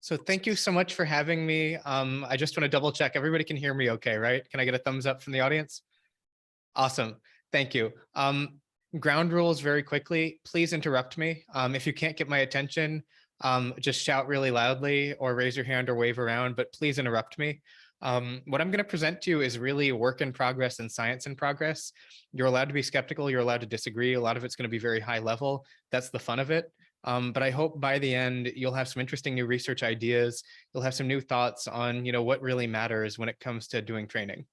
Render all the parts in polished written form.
So thank you so much for having me. I just want to double check. Everybody can hear me okay, right? Can I get a thumbs up from the audience? Awesome. Thank you. Ground rules very quickly. Please interrupt me. If you can't get my attention, just shout really loudly or raise your hand or wave around, but please interrupt me. What I'm going to present to you is really work in progress and science in progress. You're allowed to be skeptical. You're allowed to disagree. A lot of it's going to be very high level. That's the fun of it. But I hope by the end, you'll have some interesting new research ideas. You'll have some new thoughts on, what really matters when it comes to doing training.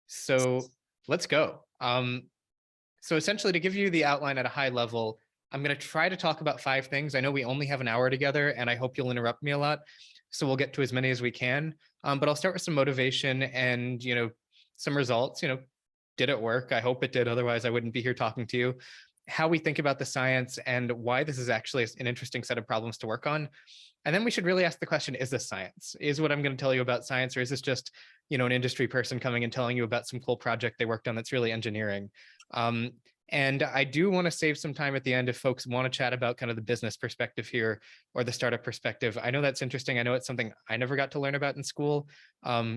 So let's go. So essentially, to give you the outline at a high level, I'm going to try to talk about 5 things. I know we only have an hour together, and I hope you'll interrupt me a lot. So we'll get to as many as we can. But I'll start with some motivation and, some results. Did it work? I hope it did. Otherwise, I wouldn't be here talking to you. How we think about the science and why this is actually an interesting set of problems to work on. And then we should really ask the question, is this science? Is what I'm going to tell you about science, or is this just, an industry person coming and telling you about some cool project they worked on that's really engineering? And I do want to save some time at the end if folks want to chat about kind of the business perspective here or the startup perspective. I know that's interesting. I know it's something I never got to learn about in school.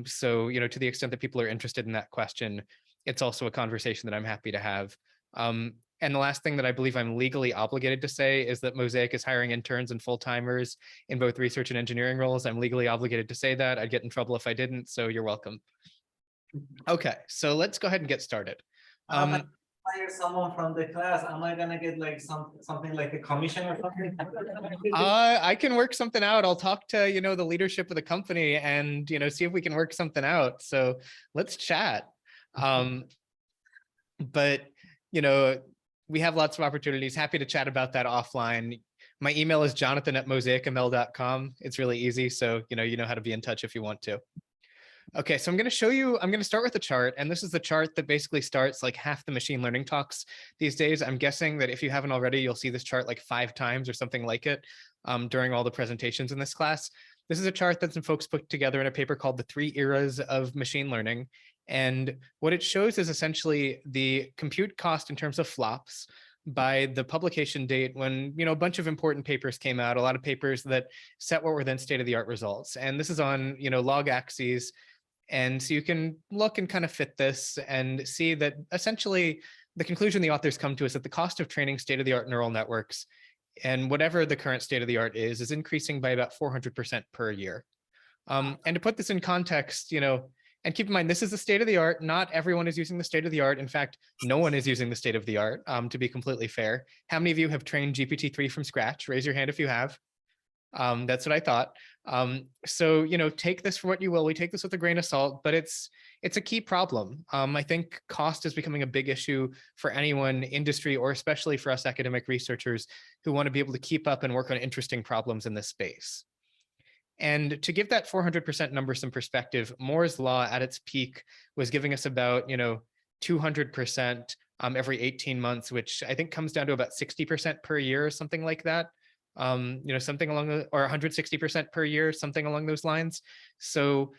So, to the extent that people are interested in that question, it's also a conversation that I'm happy to have. And the last thing that I believe I'm legally obligated to say is that Mosaic is hiring interns and full-timers in both research and engineering roles. I'm legally obligated to say that. I'd get in trouble if I didn't, so you're welcome. Okay, so let's go ahead and get started. Hire someone from the class, am I gonna get like something like a commission or something? I can work something out. I'll talk to the leadership of the company and see if we can work something out. So let's chat. But we have lots of opportunities. Happy to chat about that offline. My email is jonathan@mosaicml.com. It's really easy, so you know how to be in touch if you want to. Okay, so I'm going to start with a chart, and this is the chart that basically starts like half the machine learning talks these days. I'm guessing that if you haven't already, you'll see this chart like 5 times or something like it during all the presentations in this class. This is a chart that some folks put together in a paper called The 3 Eras of Machine Learning. And what it shows is essentially the compute cost in terms of flops by the publication date when a bunch of important papers came out, a lot of papers that set what were then state-of-the-art results. And this is on log axes. And so you can look and kind of fit this and see that essentially the conclusion the authors come to is that the cost of training state-of-the-art neural networks and whatever the current state-of-the-art is increasing by about 400% per year. And to put this in context, and keep in mind, this is the state of the art. Not everyone is using the state of the art. In fact, no one is using the state of the art, to be completely fair. How many of you have trained GPT-3 from scratch? Raise your hand if you have. That's what I thought. So, take this for what you will. We take this with a grain of salt, but it's a key problem. I think cost is becoming a big issue for anyone, industry, or especially for us academic researchers who want to be able to keep up and work on interesting problems in this space. And to give that 400% number some perspective, Moore's law at its peak was giving us about, 200% every 18 months, which I think comes down to about 60% per year or something like that. Something along the, or 160% per year, something along those lines. So,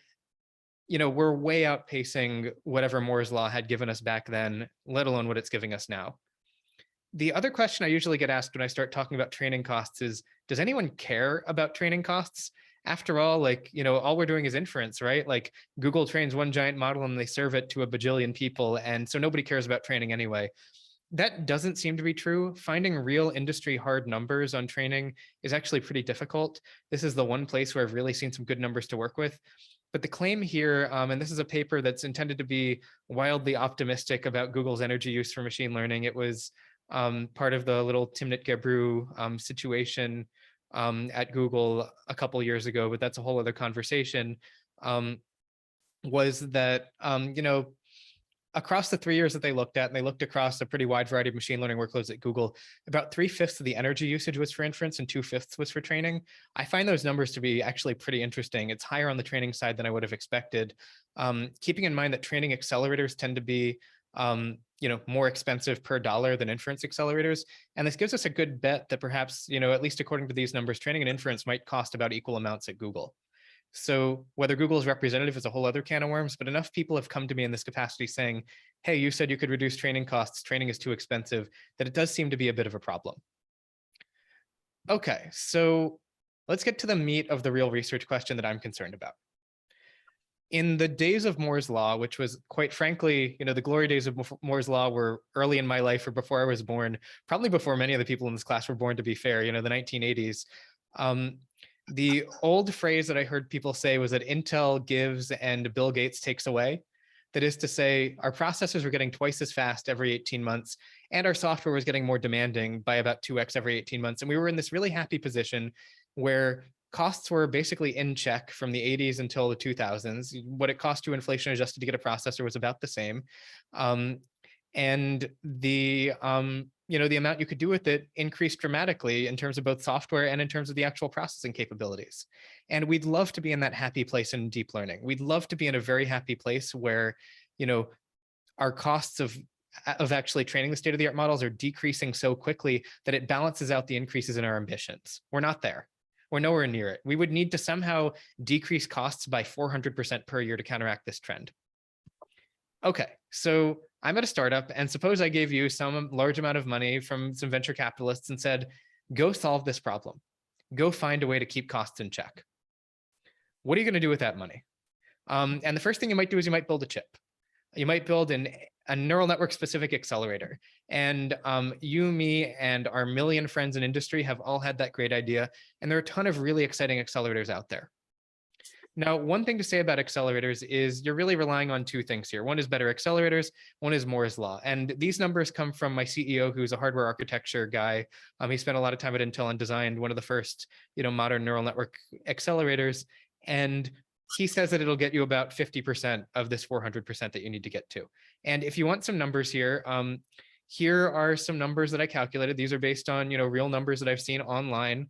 we're way outpacing whatever Moore's law had given us back then, let alone what it's giving us now. The other question I usually get asked when I start talking about training costs is, does anyone care about training costs? After all, all we're doing is inference, right? Like Google trains one giant model and they serve it to a bajillion people. And so nobody cares about training anyway. That doesn't seem to be true. Finding real industry hard numbers on training is actually pretty difficult. This is the one place where I've really seen some good numbers to work with. But the claim here, and this is a paper that's intended to be wildly optimistic about Google's energy use for machine learning. It was part of the little Timnit Gebru situation at Google a couple years ago, but that's a whole other conversation, was that, across the 3 years that they looked at, and they looked across a pretty wide variety of machine learning workloads at Google, about 3/5 of the energy usage was for inference and 2/5 was for training. I find those numbers to be actually pretty interesting. It's higher on the training side than I would have expected. Keeping in mind that training accelerators tend to be more expensive per dollar than inference accelerators. And this gives us a good bet that perhaps, at least according to these numbers, training and inference might cost about equal amounts at Google. So whether Google is representative is a whole other can of worms, but enough people have come to me in this capacity saying, hey, you said you could reduce training costs, training is too expensive, that it does seem to be a bit of a problem. Okay, so let's get to the meat of the real research question that I'm concerned about. In the days of Moore's law, which was quite frankly, the glory days of Moore's law were early in my life or before I was born, probably before many of the people in this class were born, to be fair, the 1980s. The old phrase that I heard people say was that Intel gives and Bill Gates takes away. That is to say, our processors were getting twice as fast every 18 months, and our software was getting more demanding by about 2x every 18 months. And we were in this really happy position where costs were basically in check from the 80s until the 2000s. What it cost you inflation adjusted to get a processor was about the same. And the amount you could do with it increased dramatically in terms of both software and in terms of the actual processing capabilities. And we'd love to be in that happy place in deep learning. We'd love to be in a very happy place where, our costs of actually training the state-of-the-art models are decreasing so quickly that it balances out the increases in our ambitions. We're not there. We're nowhere near it. We would need to somehow decrease costs by 400% per year to counteract this trend. Okay, so I'm at a startup, and suppose I gave you some large amount of money from some venture capitalists and said, go solve this problem. Go find a way to keep costs in check. What are you going to do with that money? And the first thing you might do is you might build a chip. You might build a neural network specific accelerator. And you, me, and our million friends in industry have all had that great idea. And there are a ton of really exciting accelerators out there. Now, one thing to say about accelerators is you're really relying on two things here. One is better accelerators, one is Moore's law. And these numbers come from my CEO, who's a hardware architecture guy. He spent a lot of time at Intel and designed one of the first, modern neural network accelerators. And he says that it'll get you about 50% of this 400% that you need to get to. And if you want some numbers here, here are some numbers that I calculated. These are based on, real numbers that I've seen online.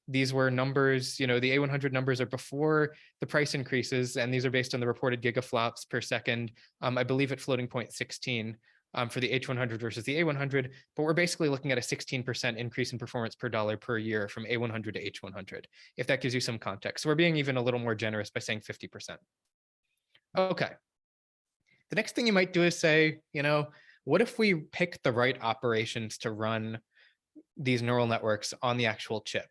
These were numbers, the A100 numbers are before the price increases, and these are based on the reported gigaflops per second, I believe at floating point 16 for the H100 versus the A100, but we're basically looking at a 16% increase in performance per dollar per year from A100 to H100, if that gives you some context. So we're being even a little more generous by saying 50%. Okay. The next thing you might do is say, what if we pick the right operations to run these neural networks on the actual chip?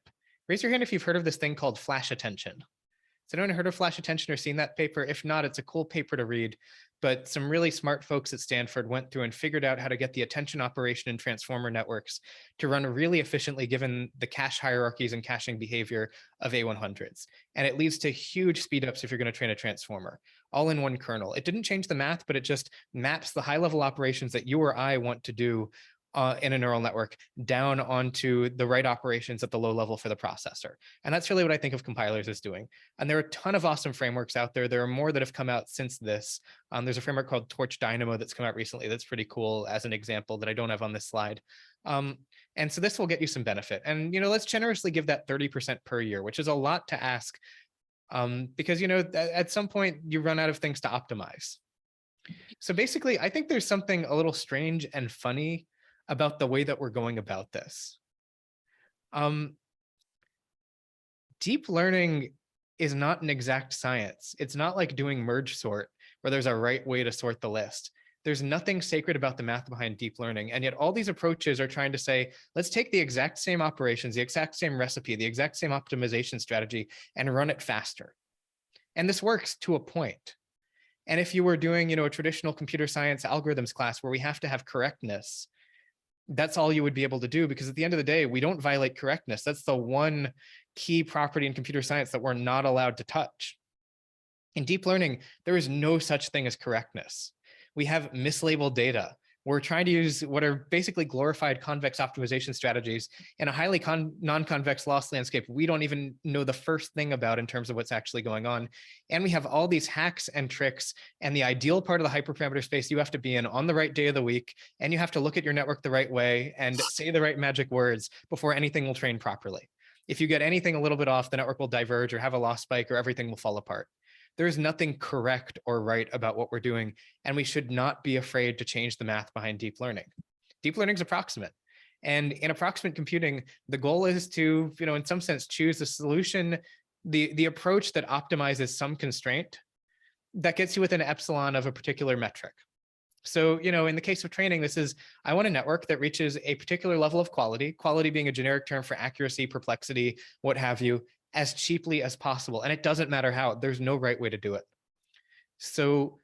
Raise your hand if you've heard of this thing called flash attention. Has anyone heard of flash attention or seen that paper? If not, it's a cool paper to read, but some really smart folks at Stanford went through and figured out how to get the attention operation in transformer networks to run really efficiently given the cache hierarchies and caching behavior of A100s. And it leads to huge speedups if you're going to train a transformer, all in one kernel. It didn't change the math, but it just maps the high-level operations that you or I want to do in a neural network down onto the right operations at the low level for the processor. And that's really what I think of compilers as doing. And there are a ton of awesome frameworks out there. There are more that have come out since this. There's a framework called Torch Dynamo that's come out recently that's pretty cool as an example that I don't have on this slide. And so this will get you some benefit. And, let's generously give that 30% per year, which is a lot to ask because, at some point you run out of things to optimize. So basically, I think there's something a little strange and funny about the way that we're going about this. Deep learning is not an exact science. It's not like doing merge sort, where there's a right way to sort the list. There's nothing sacred about the math behind deep learning. And yet all these approaches are trying to say, let's take the exact same operations, the exact same recipe, the exact same optimization strategy, and run it faster. And this works to a point. And if you were doing, a traditional computer science algorithms class where we have to have correctness, that's all you would be able to do, because at the end of the day, we don't violate correctness. That's the one key property in computer science that we're not allowed to touch. In deep learning, there is no such thing as correctness. We have mislabeled data. We're trying to use what are basically glorified convex optimization strategies in a highly non-convex loss landscape we don't even know the first thing about in terms of what's actually going on. And we have all these hacks and tricks, and the ideal part of the hyperparameter space you have to be in on the right day of the week, and you have to look at your network the right way and say the right magic words before anything will train properly. If you get anything a little bit off, the network will diverge or have a loss spike or everything will fall apart. There is nothing correct or right about what we're doing, and we should not be afraid to change the math behind deep learning. Deep learning is approximate. And in approximate computing, the goal is to, in some sense, choose a solution, the approach that optimizes some constraint that gets you within epsilon of a particular metric. So, in the case of training, this is, I want a network that reaches a particular level of quality being a generic term for accuracy, perplexity, what have you, as cheaply as possible. And it doesn't matter how, there's no right way to do it. So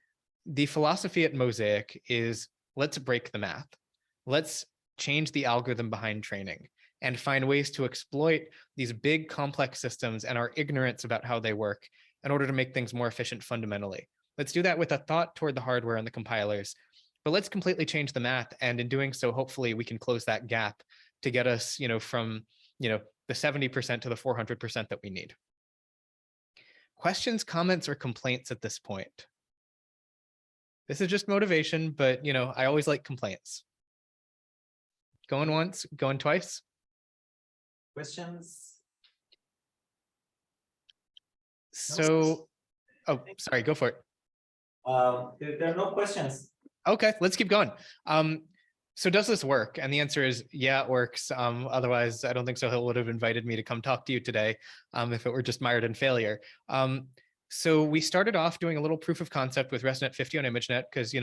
the philosophy at Mosaic is, let's break the math. Let's change the algorithm behind training and find ways to exploit these big complex systems and our ignorance about how they work in order to make things more efficient fundamentally. Let's do that with a thought toward the hardware and the compilers, but let's completely change the math. And in doing so, hopefully we can close that gap to get us, from, the 70% to the 400% that we need. Questions, comments, or complaints at this point? This is just motivation, but I always like complaints. Going once, going twice. Questions? So, oh, sorry, go for it. There are no questions. Okay, let's keep going. So does this work? And the answer is, yeah, it works. Otherwise, I don't think Sohail would have invited me to come talk to you today if it were just mired in failure. So we started off doing a little proof of concept with ResNet 50 on ImageNet, because,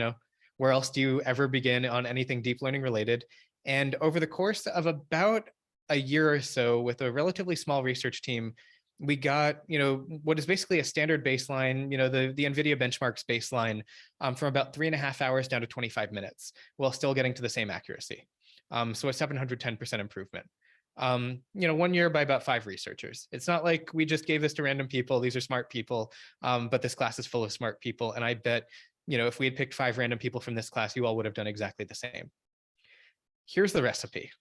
where else do you ever begin on anything deep learning related? And over the course of about a year or so, with a relatively small research team, we got, what is basically a standard baseline, the NVIDIA benchmarks baseline from about 3.5 hours down to 25 minutes, while still getting to the same accuracy. So a 710% improvement. 1 year by about 5 researchers. It's not like we just gave this to random people. These are smart people, but this class is full of smart people. And I bet, if we had picked 5 random people from this class, you all would have done exactly the same. Here's the recipe.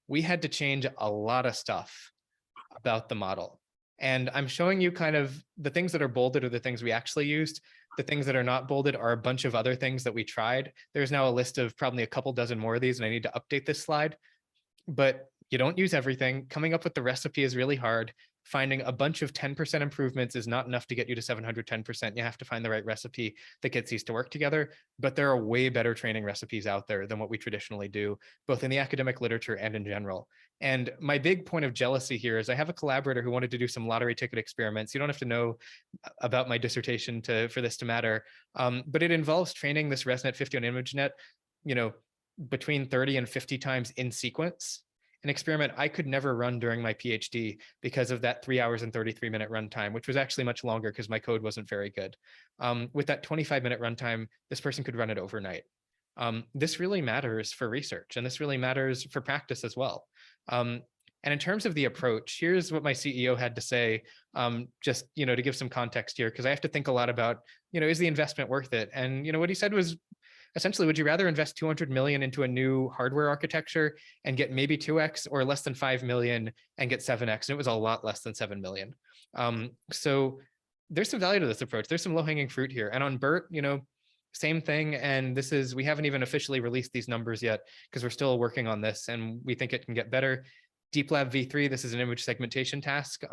We had to change a lot of stuff about the model. And I'm showing you kind of the things that are bolded are the things we actually used. The things that are not bolded are a bunch of other things that we tried. There's now a list of probably a couple dozen more of these, and I need to update this slide. But you don't use everything. Coming up with the recipe is really hard. Finding a bunch of 10% improvements is not enough to get you to 710%. You have to find the right recipe that gets these to work together. But there are way better training recipes out there than what we traditionally do, both in the academic literature and in general. And my big point of jealousy here is I have a collaborator who wanted to do some lottery ticket experiments. You don't have to know about my dissertation for this to matter. But it involves training this ResNet 50 on ImageNet, between 30 and 50 times in sequence. An experiment I could never run during my PhD because of that 3 hours and 33-minute runtime, which was actually much longer because my code wasn't very good. With that 25-minute runtime, this person could run it overnight. This really matters for research, and this really matters for practice as well. And in terms of the approach, here's what my CEO had to say, just to give some context here, because I have to think a lot about, is the investment worth it? And what he said was, essentially, would you rather invest 200 million into a new hardware architecture and get maybe 2x, or less than 5 million and get 7x? And it was a lot less than 7 million. So there's some value to this approach. There's some low-hanging fruit here. And on BERT, same thing. And we haven't even officially released these numbers yet because we're still working on this and we think it can get better. DeepLab V3, this is an image segmentation task.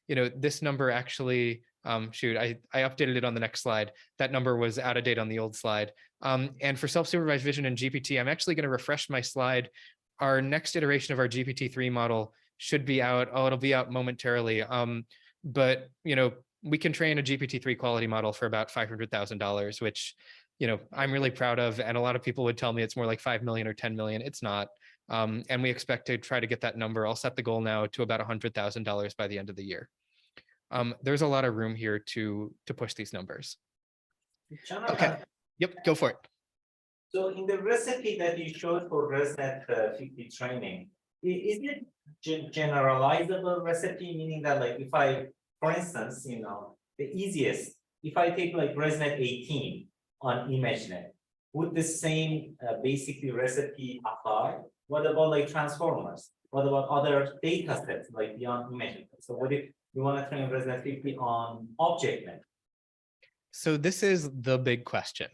This number actually, shoot, I updated it on the next slide. That number was out of date on the old slide. And for self-supervised vision and GPT, I'm actually going to refresh my slide. Our next iteration of our GPT-3 model should be out. Oh, it'll be out momentarily. But, we can train a GPT-3 quality model for about $500,000, which, I'm really proud of. And a lot of people would tell me it's more like 5 million or 10 million. It's not. And we expect to try to get that number. I'll set the goal now to about $100,000 by the end of the year. There's a lot of room here to push these numbers. Jonathan, okay. Yep, go for it. So in the recipe that you showed for ResNet 50 training, is it generalizable recipe, meaning that like if I, for instance, the easiest, if I take like ResNet 18 on ImageNet, would the same basically recipe apply? What about like transformers? What about other data sets like beyond ImageNet? So what if you want to train ResNet 50 on ObjectNet? So this is the big question.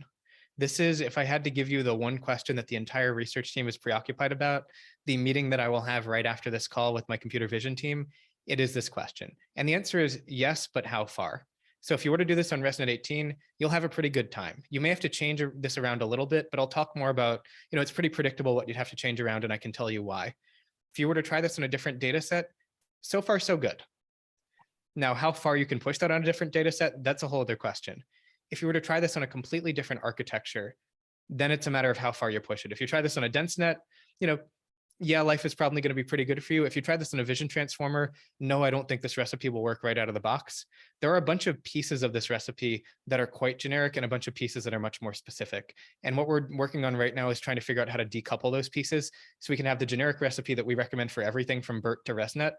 This is, if I had to give you the one question that the entire research team is preoccupied about, the meeting that I will have right after this call with my computer vision team, it is this question. And the answer is yes, but how far? So if you were to do this on ResNet 18, you'll have a pretty good time. You may have to change this around a little bit, but I'll talk more about, it's pretty predictable what you'd have to change around, and I can tell you why. If you were to try this on a different data set, so far, so good. Now, how far you can push that on a different data set, that's a whole other question. If you were to try this on a completely different architecture, then it's a matter of how far you push it. If you try this on a dense net, yeah, life is probably going to be pretty good for you. If you try this on a vision transformer, no, I don't think this recipe will work right out of the box. There are a bunch of pieces of this recipe that are quite generic and a bunch of pieces that are much more specific. And what we're working on right now is trying to figure out how to decouple those pieces so we can have the generic recipe that we recommend for everything from BERT to ResNet,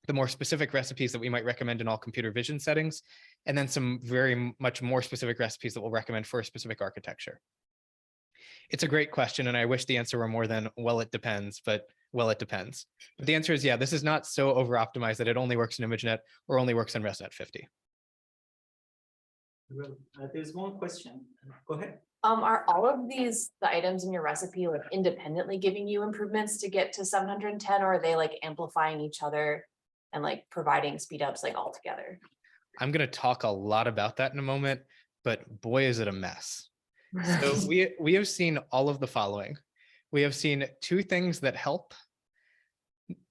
the more specific recipes that we might recommend in all computer vision settings, and then some very much more specific recipes that we'll recommend for a specific architecture. It's a great question, and I wish the answer were more than, well, it depends, but well, it depends. But the answer is, yeah, this is not so over-optimized that it only works in ImageNet or only works in ResNet 50. There's one question. Go ahead. Are all of the items in your recipe like independently giving you improvements to get to 710, or are they like amplifying each other and like providing speed ups like all together? I'm going to talk a lot about that in a moment, but boy, is it a mess. So we have seen all of the following. We have seen two things that help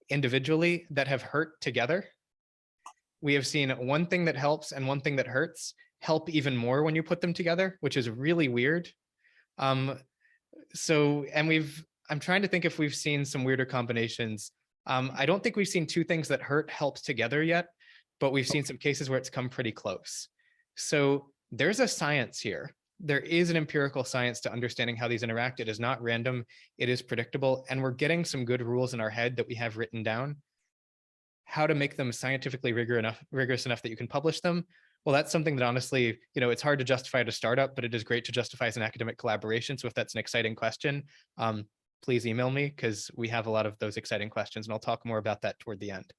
individually that have hurt together. We have seen one thing that helps and one thing that hurts help even more when you put them together, which is really weird. I'm trying to think if we've seen some weirder combinations. I don't think we've seen two things that hurt helped together yet, but we've seen some cases where it's come pretty close. So there's a science here. There is an empirical science to understanding how these interact. It is not random, it is predictable, and we're getting some good rules in our head that we have written down. How to make them scientifically rigorous enough that you can publish them. Well, that's something that honestly, it's hard to justify at a startup, but it is great to justify as an academic collaboration. So if that's an exciting question, please email me because we have a lot of those exciting questions, and I'll talk more about that toward the end.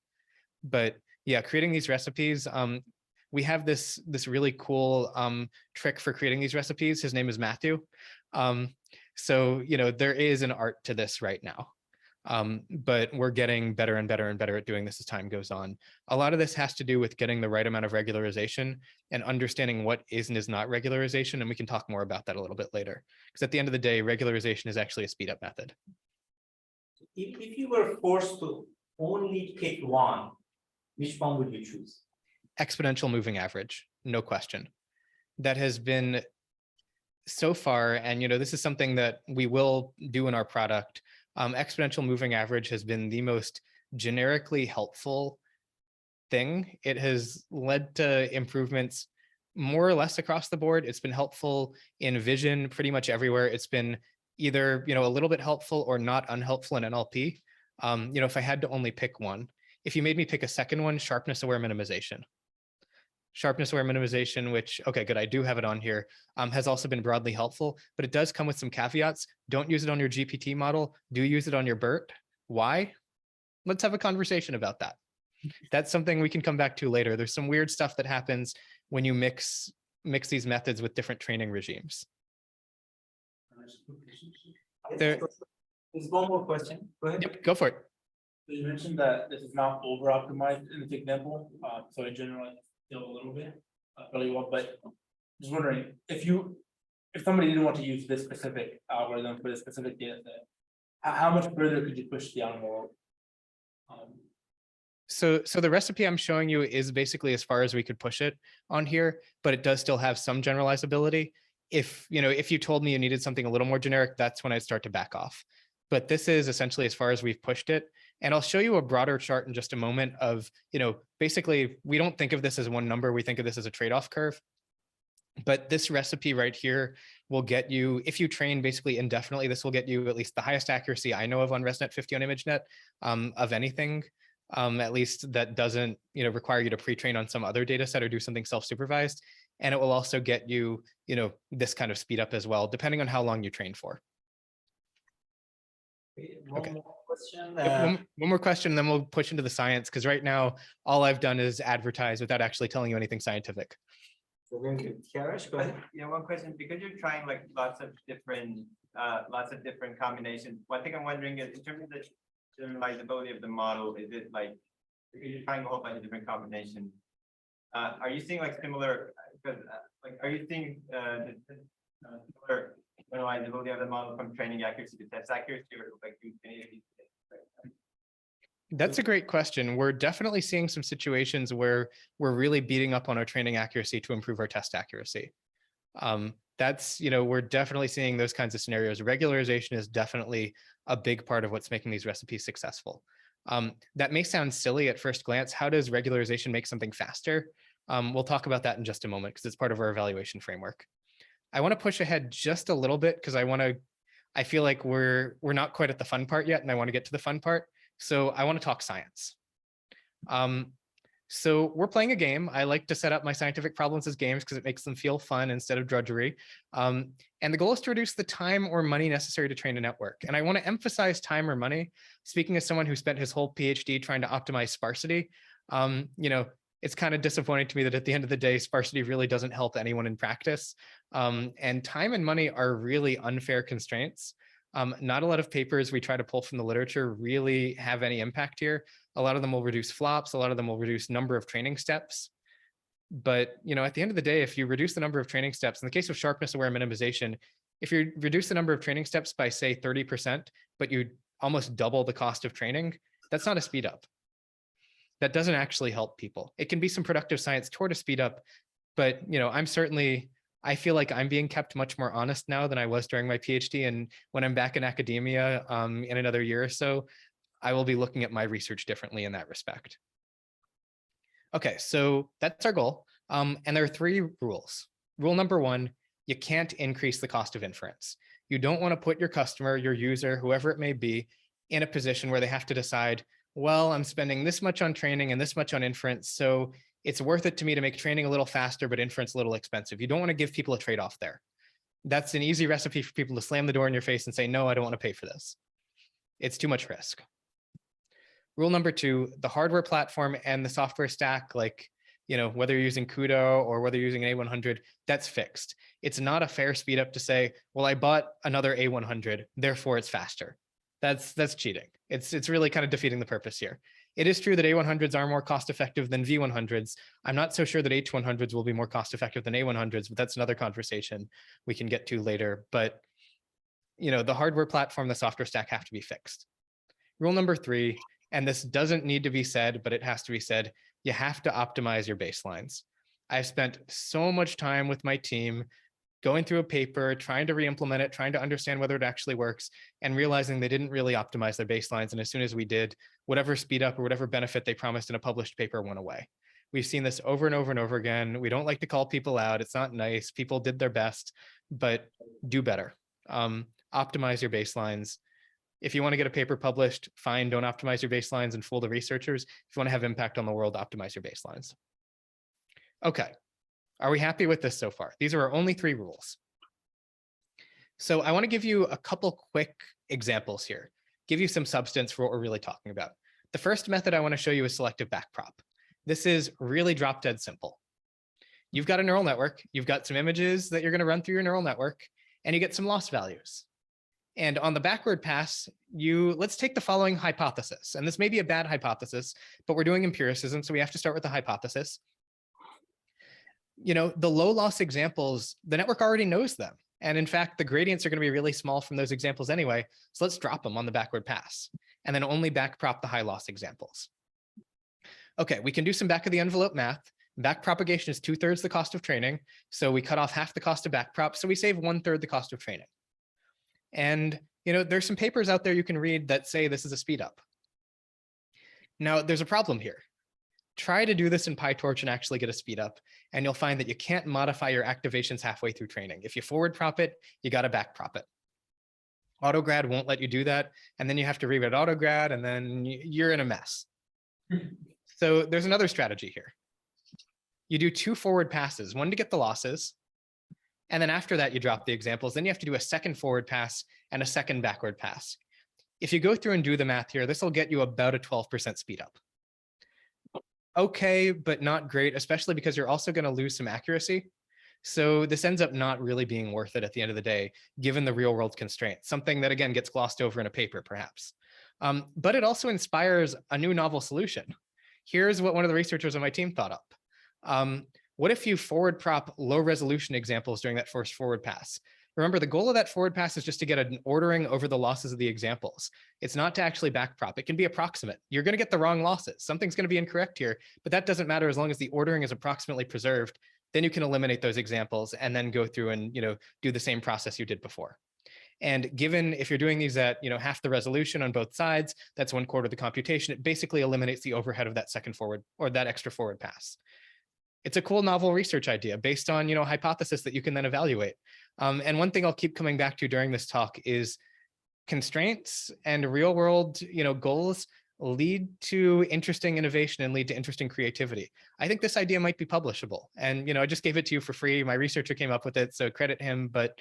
But yeah, creating these recipes, we have this really cool trick for creating these recipes. His name is Matthew. So, there is an art to this right now. But we're getting better and better and better at doing this as time goes on. A lot of this has to do with getting the right amount of regularization and understanding what is and is not regularization. And we can talk more about that a little bit later. Because at the end of the day, regularization is actually a speed up method. If you were forced to only pick one, which one would you choose? Exponential moving average, no question. That has been so far, and this is something that we will do in our product. Exponential moving average has been the most generically helpful thing. It has led to improvements more or less across the board. It's been helpful in vision pretty much everywhere. It's been either a little bit helpful or not unhelpful in NLP. If I had to only pick one, if you made me pick a second one, sharpness aware minimization. Sharpness aware minimization, which, okay, good, I do have it on here, has also been broadly helpful, but it does come with some caveats. Don't use it on your GPT model. Do use it on your BERT. Why? Let's have a conversation about that. That's something we can come back to later. There's some weird stuff that happens when you mix these methods with different training regimes. There's one more question. Go ahead. Yep, go for it. So you mentioned that this is not over optimized in this example. So in general, still a little bit really well, but just wondering if somebody didn't want to use this specific algorithm for this specific data set, how much further could you push the envelope? So the recipe I'm showing you is basically as far as we could push it on here, but it does still have some generalizability. If you told me you needed something a little more generic, that's when I'd start to back off. But this is essentially as far as we've pushed it. And I'll show you a broader chart in just a moment of, basically, we don't think of this as one number. We think of this as a trade-off curve. But this recipe right here will get you, if you train basically indefinitely, this will get you at least the highest accuracy I know of on ResNet 50 on ImageNet of anything, at least that doesn't require you to pre-train on some other data set or do something self-supervised. And it will also get you, this kind of speed up as well, depending on how long you train for. One more question. One more question, and then we'll push into the science, because right now, all I've done is advertise without actually telling you anything scientific. So very good. Kiarash, go ahead. Yeah, one question, because you're trying like lots of different combinations. One thing I'm wondering is, in terms of the generalizability of the model, is it like, because you're trying a whole bunch of different combinations, are you seeing like similar, because are you seeing similar generalizability of the model from training accuracy to test accuracy, or like do any of these things? That's a great question. We're definitely seeing some situations where we're really beating up on our training accuracy to improve our test accuracy. That's, we're definitely seeing those kinds of scenarios. Regularization is definitely a big part of what's making these recipes successful. That may sound silly at first glance. How does regularization make something faster? We'll talk about that in just a moment because it's part of our evaluation framework. I want to push ahead just a little bit because I feel like we're not quite at the fun part yet, and I want to get to the fun part. So I want to talk science. So we're playing a game. I like to set up my scientific problems as games because it makes them feel fun instead of drudgery. And the goal is to reduce the time or money necessary to train a network. And I want to emphasize time or money. Speaking as someone who spent his whole PhD trying to optimize sparsity, it's kind of disappointing to me that at the end of the day, sparsity really doesn't help anyone in practice. And time and money are really unfair constraints. Not a lot of papers we try to pull from the literature really have any impact here. A lot of them will reduce flops. A lot of them will reduce number of training steps. But at the end of the day, if you reduce the number of training steps, in the case of sharpness aware minimization, if you reduce the number of training steps by say 30%, but you almost double the cost of training, that's not a speed up. That doesn't actually help people. It can be some productive science toward a speed up, but I feel like I'm being kept much more honest now than I was during my PhD. And when I'm back in academia in another year or so, I will be looking at my research differently in that respect. Okay, so that's our goal. And there are 3 rules. Rule number 1, you can't increase the cost of inference. You don't want to put your customer, your user, whoever it may be, in a position where they have to decide, well, I'm spending this much on training and this much on inference, so it's worth it to me to make training a little faster, but inference a little expensive. You don't want to give people a trade-off there. That's an easy recipe for people to slam the door in your face and say, no, I don't want to pay for this. It's too much risk. Rule number 2, the hardware platform and the software stack, like, whether you're using CUDA or whether you're using an A100, that's fixed. It's not a fair speed up to say, well, I bought another A100, therefore it's faster. That's cheating. It's really kind of defeating the purpose here. It is true that A100s are more cost effective than V100s. I'm not so sure that H100s will be more cost effective than A100s, but that's another conversation we can get to later. But the hardware platform, the software stack have to be fixed. Rule number 3, and this doesn't need to be said, but it has to be said, you have to optimize your baselines. I've spent so much time with my team going through a paper, trying to re-implement it, trying to understand whether it actually works, and realizing they didn't really optimize their baselines. And as soon as we did, whatever speed up or whatever benefit they promised in a published paper went away. We've seen this over and over and over again. We don't like to call people out. It's not nice. People did their best, but do better. Optimize your baselines. If you want to get a paper published, fine, don't optimize your baselines and fool the researchers. If you want to have impact on the world, optimize your baselines. Okay. Are we happy with this so far? These are our only 3 rules. So I want to give you a couple quick examples here, give you some substance for what we're really talking about. The first method I want to show you is selective backprop. This is really drop dead simple. You've got a neural network, you've got some images that you're going to run through your neural network, and you get some loss values. And on the backward pass, let's take the following hypothesis. And this may be a bad hypothesis, but we're doing empiricism, so we have to start with the hypothesis. The low loss examples, the network already knows them. And in fact, the gradients are going to be really small from those examples anyway. So let's drop them on the backward pass and then only backprop the high loss examples. Okay, we can do some back of the envelope math. Backpropagation is 2/3 the cost of training. So we cut off half the cost of backprop. So we save 1/3 the cost of training. And there's some papers out there you can read that say this is a speed up. Now, there's a problem here. Try to do this in PyTorch and actually get a speed up, and you'll find that you can't modify your activations halfway through training. If you forward prop it, you got to back prop it. AutoGrad won't let you do that, and then you have to rewrite AutoGrad, and then you're in a mess. So there's another strategy here. You do 2 forward passes, one to get the losses, and then after that you drop the examples. Then you have to do a second forward pass and a second backward pass. If you go through and do the math here, this will get you about a 12% speed up. Okay, but not great, especially because you're also going to lose some accuracy. So this ends up not really being worth it at the end of the day, given the real world constraints, something that again gets glossed over in a paper perhaps. But it also inspires a new novel solution. Here's what one of the researchers on my team thought up. What if you forward prop low resolution examples during that first forward pass? Remember, the goal of that forward pass is just to get an ordering over the losses of the examples. It's not to actually backprop. It can be approximate. You're going to get the wrong losses. Something's going to be incorrect here, but that doesn't matter as long as the ordering is approximately preserved. Then you can eliminate those examples and then go through and do the same process you did before. And given if you're doing these at half the resolution on both sides, that's 1/4 of the computation. It basically eliminates the overhead of that second forward or that extra forward pass. It's a cool novel research idea based on hypothesis that you can then evaluate. And one thing I'll keep coming back to during this talk is constraints and real world goals lead to interesting innovation and lead to interesting creativity. I think this idea might be publishable. And I just gave it to you for free. My researcher came up with it, so credit him. But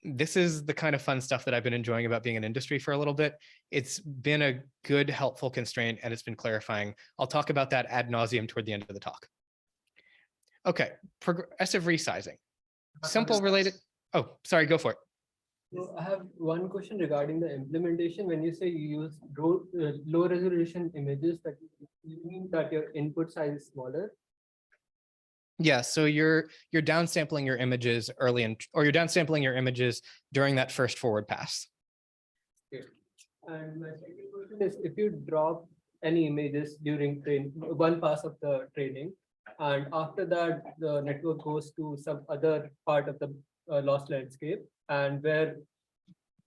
this is the kind of fun stuff that I've been enjoying about being in industry for a little bit. It's been a good, helpful constraint, and it's been clarifying. I'll talk about that ad nauseum toward the end of the talk. Okay, progressive resizing. Simple related. Oh, sorry, go for it. So I have one question regarding the implementation. When you say you use low resolution images, that you mean that your input size is smaller? Yeah, so you're downsampling your images early or you're downsampling your images during that first forward pass. Okay. And my second question is, if you drop any images during one pass of the training, and after that the network goes to some other part of the lost landscape, and where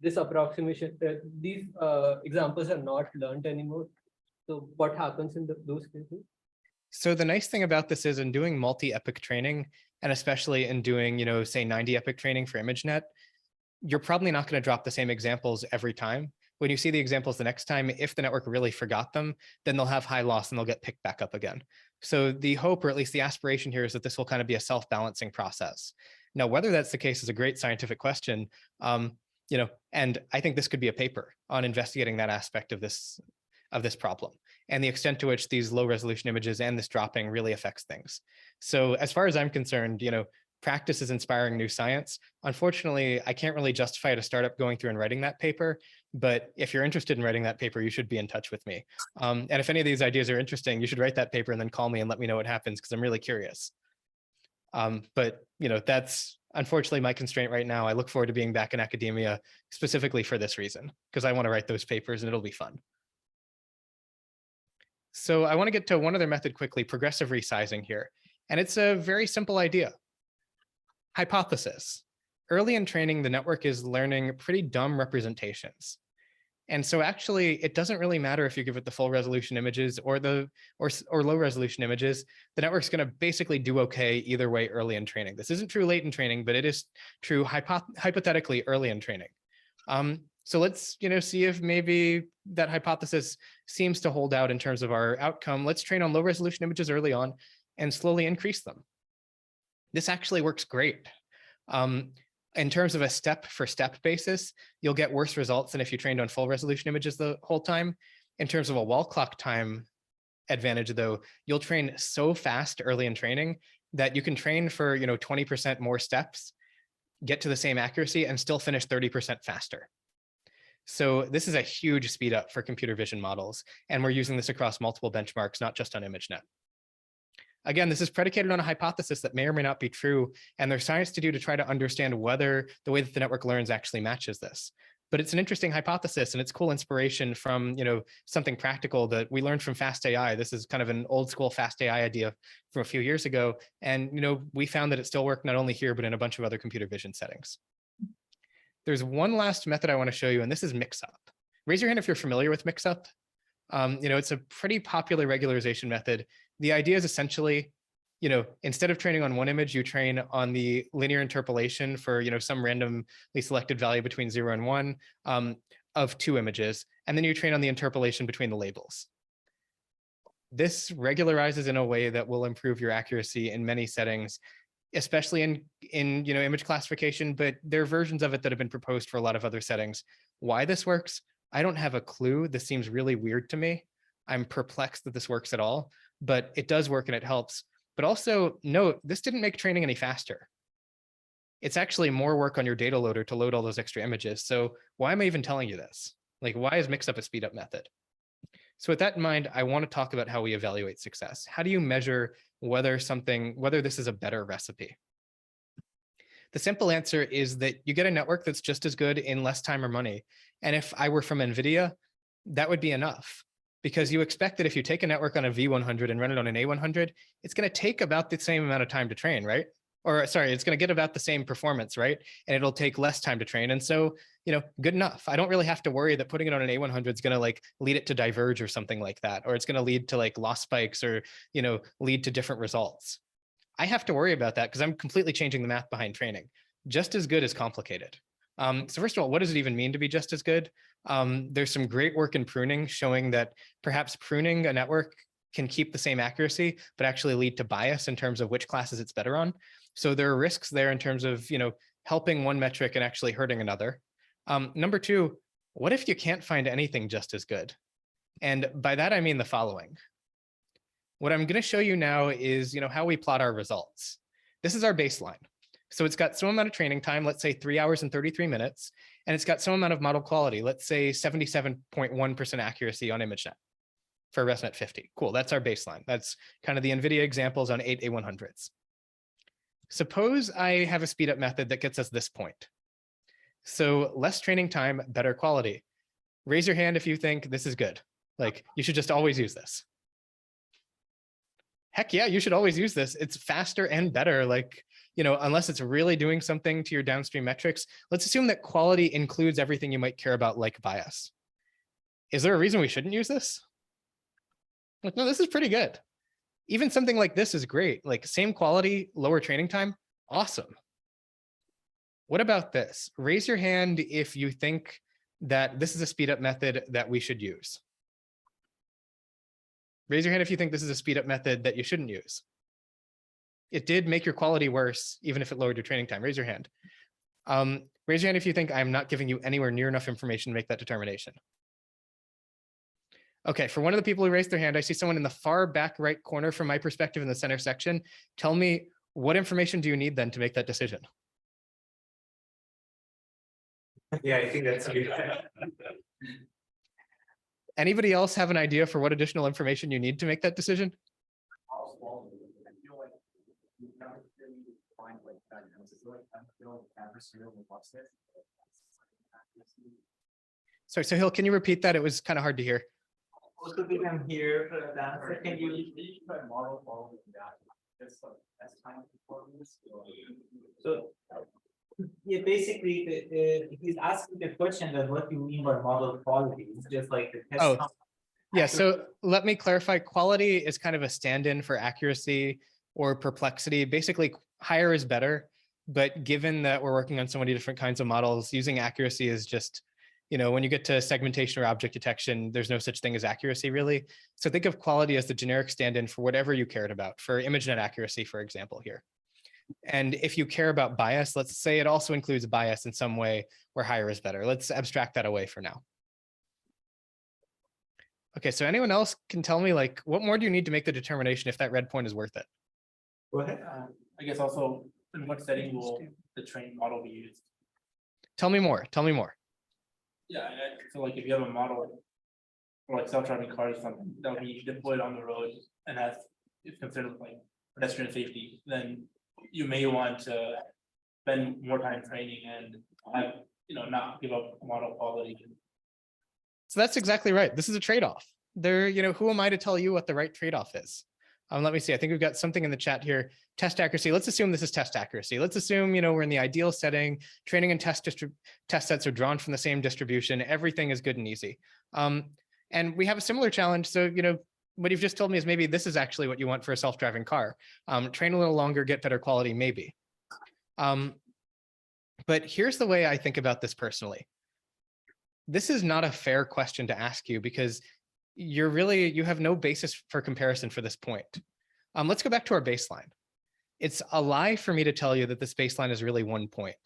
this approximation, these examples are not learned anymore. So what happens in those cases? So the nice thing about this is in doing multi-epoch training, and especially in doing, say 90 epoch training for ImageNet, you're probably not going to drop the same examples every time. When you see the examples the next time, if the network really forgot them, then they'll have high loss and they'll get picked back up again. So the hope, or at least the aspiration here, is that this will kind of be a self-balancing process. Now, whether that's the case is a great scientific question, and I think this could be a paper on investigating that aspect of this problem and the extent to which these low resolution images and this dropping really affects things. So as far as I'm concerned, practice is inspiring new science. Unfortunately, I can't really justify at a startup going through and writing that paper, but if you're interested in writing that paper, you should be in touch with me. And if any of these ideas are interesting, you should write that paper and then call me and let me know what happens, because I'm really curious. But that's unfortunately my constraint right now. I look forward to being back in academia specifically for this reason, because I want to write those papers and it'll be fun. So I want to get to one other method quickly, progressive resizing here. And it's a very simple idea. Hypothesis. Early in training, the network is learning pretty dumb representations. And so actually, it doesn't really matter if you give it the full resolution images or low resolution images. The network's going to basically do okay either way early in training. This isn't true late in training, but it is true hypothetically early in training. So let's see if maybe that hypothesis seems to hold out in terms of our outcome. Let's train on low resolution images early on and slowly increase them. This actually works great. In terms of a step-for-step basis, you'll get worse results than if you trained on full resolution images the whole time. In terms of a wall clock time advantage, though, you'll train so fast early in training that you can train for 20% more steps, get to the same accuracy, and still finish 30% faster. So this is a huge speed up for computer vision models, and we're using this across multiple benchmarks, not just on ImageNet. Again, this is predicated on a hypothesis that may or may not be true, and there's science to do to try to understand whether the way that the network learns actually matches this. But it's an interesting hypothesis, and it's cool inspiration from something practical that we learned from Fast AI. This is kind of an old school Fast AI idea from a few years ago, and we found that it still worked not only here but in a bunch of other computer vision settings. There's one last method I want to show you, and this is mix-up. Raise your hand if you're familiar with mix-up. It's a pretty popular regularization method. The idea is essentially, instead of training on one image, you train on the linear interpolation for, some randomly selected value between 0 and 1 of 2 images, and then you train on the interpolation between the labels. This regularizes in a way that will improve your accuracy in many settings, especially in image classification, but there are versions of it that have been proposed for a lot of other settings. Why this works, I don't have a clue. This seems really weird to me. I'm perplexed that this works at all, but it does work and it helps. But also note, this didn't make training any faster. It's actually more work on your data loader to load all those extra images. So why am I even telling you this? Like, why is mix-up a speed up method? So with that in mind, I want to talk about how we evaluate success. How do you measure whether this is a better recipe? The simple answer is that you get a network that's just as good in less time or money. And if I were from NVIDIA, that would be enough, because you expect that if you take a network on a V100 and run it on an A100, it's going to take about the same amount of time to train, right? Or sorry, it's going to get about the same performance, right? And it'll take less time to train. And so, good enough. I don't really have to worry that putting it on an A100 is going to like lead it to diverge or something like that, or it's going to lead to like loss spikes or, lead to different results. I have to worry about that because I'm completely changing the math behind training. Just as good is complicated. So first of all, what does it even mean to be just as good? There's some great work in pruning showing that perhaps pruning a network can keep the same accuracy, but actually lead to bias in terms of which classes it's better on. So there are risks there in terms of, helping one metric and actually hurting another. Number two, what if you can't find anything just as good? And by that, I mean the following. What I'm going to show you now is, how we plot our results. This is our baseline. So it's got some amount of training time, let's say 3 hours and 33 minutes, and it's got some amount of model quality, let's say 77.1% accuracy on ImageNet for ResNet 50. Cool, that's our baseline. That's kind of the NVIDIA examples on 8 A100s. Suppose I have a speed up method that gets us this point. So less training time, better quality. Raise your hand if you think this is good. Like, you should just always use this. Heck yeah, you should always use this. It's faster and better. Like, unless it's really doing something to your downstream metrics. Let's assume that quality includes everything you might care about, like bias. Is there a reason we shouldn't use this? Like, no, this is pretty good. Even something like this is great. Like, same quality, lower training time, awesome. What about this? Raise your hand if you think that this is a speed up method that we should use. Raise your hand if you think this is a speed up method that you shouldn't use. It did make your quality worse, even if it lowered your training time. Raise your hand. Raise your hand if you think I'm not giving you anywhere near enough information to make that determination. Okay, for one of the people who raised their hand, I see someone in the far back right corner from my perspective in the center section. Tell me, what information do you need then to make that decision? Yeah, I think that's good. Anybody else have an idea for what additional information you need to make that decision? Sorry, Sahil, can you repeat that? It was kind of hard to hear. Also didn't hear the answer. Can you? So, yeah, basically, he's asking the question that what you mean by model quality. It's just like the test. Oh, yeah. So let me clarify. Quality is kind of a stand-in for accuracy or perplexity. Basically, higher is better. But given that we're working on so many different kinds of models, using accuracy is just, when you get to segmentation or object detection, there's no such thing as accuracy, really. So think of quality as the generic stand-in for whatever you cared about, for ImageNet accuracy, for example, here. And if you care about bias, let's say it also includes bias in some way where higher is better. Let's abstract that away for now. Okay, so anyone else can tell me, like, what more do you need to make the determination if that red point is worth it? Go ahead. I guess also, in what setting will the trained model be used? Tell me more. Tell me more. Yeah, so like if you have a model or like self-driving cars or something that will be deployed on the road and is considered like pedestrian safety, then you may want to spend more time training and have, not give up model quality. So that's exactly right. This is a trade-off. Who am I to tell you what the right trade-off is? Let me see. I think we've got something in the chat here. Test accuracy. Let's assume this is test accuracy. Let's assume, we're in the ideal setting. Training and test sets are drawn from the same distribution. Everything is good and easy. And we have a similar challenge. So, what you've just told me is maybe this is actually what you want for a self-driving car. Train a little longer, get better quality, maybe. But here's the way I think about this personally. This is not a fair question to ask you because you have no basis for comparison for this point. Let's go back to our baseline. It's a lie for me to tell you that this baseline is really one point.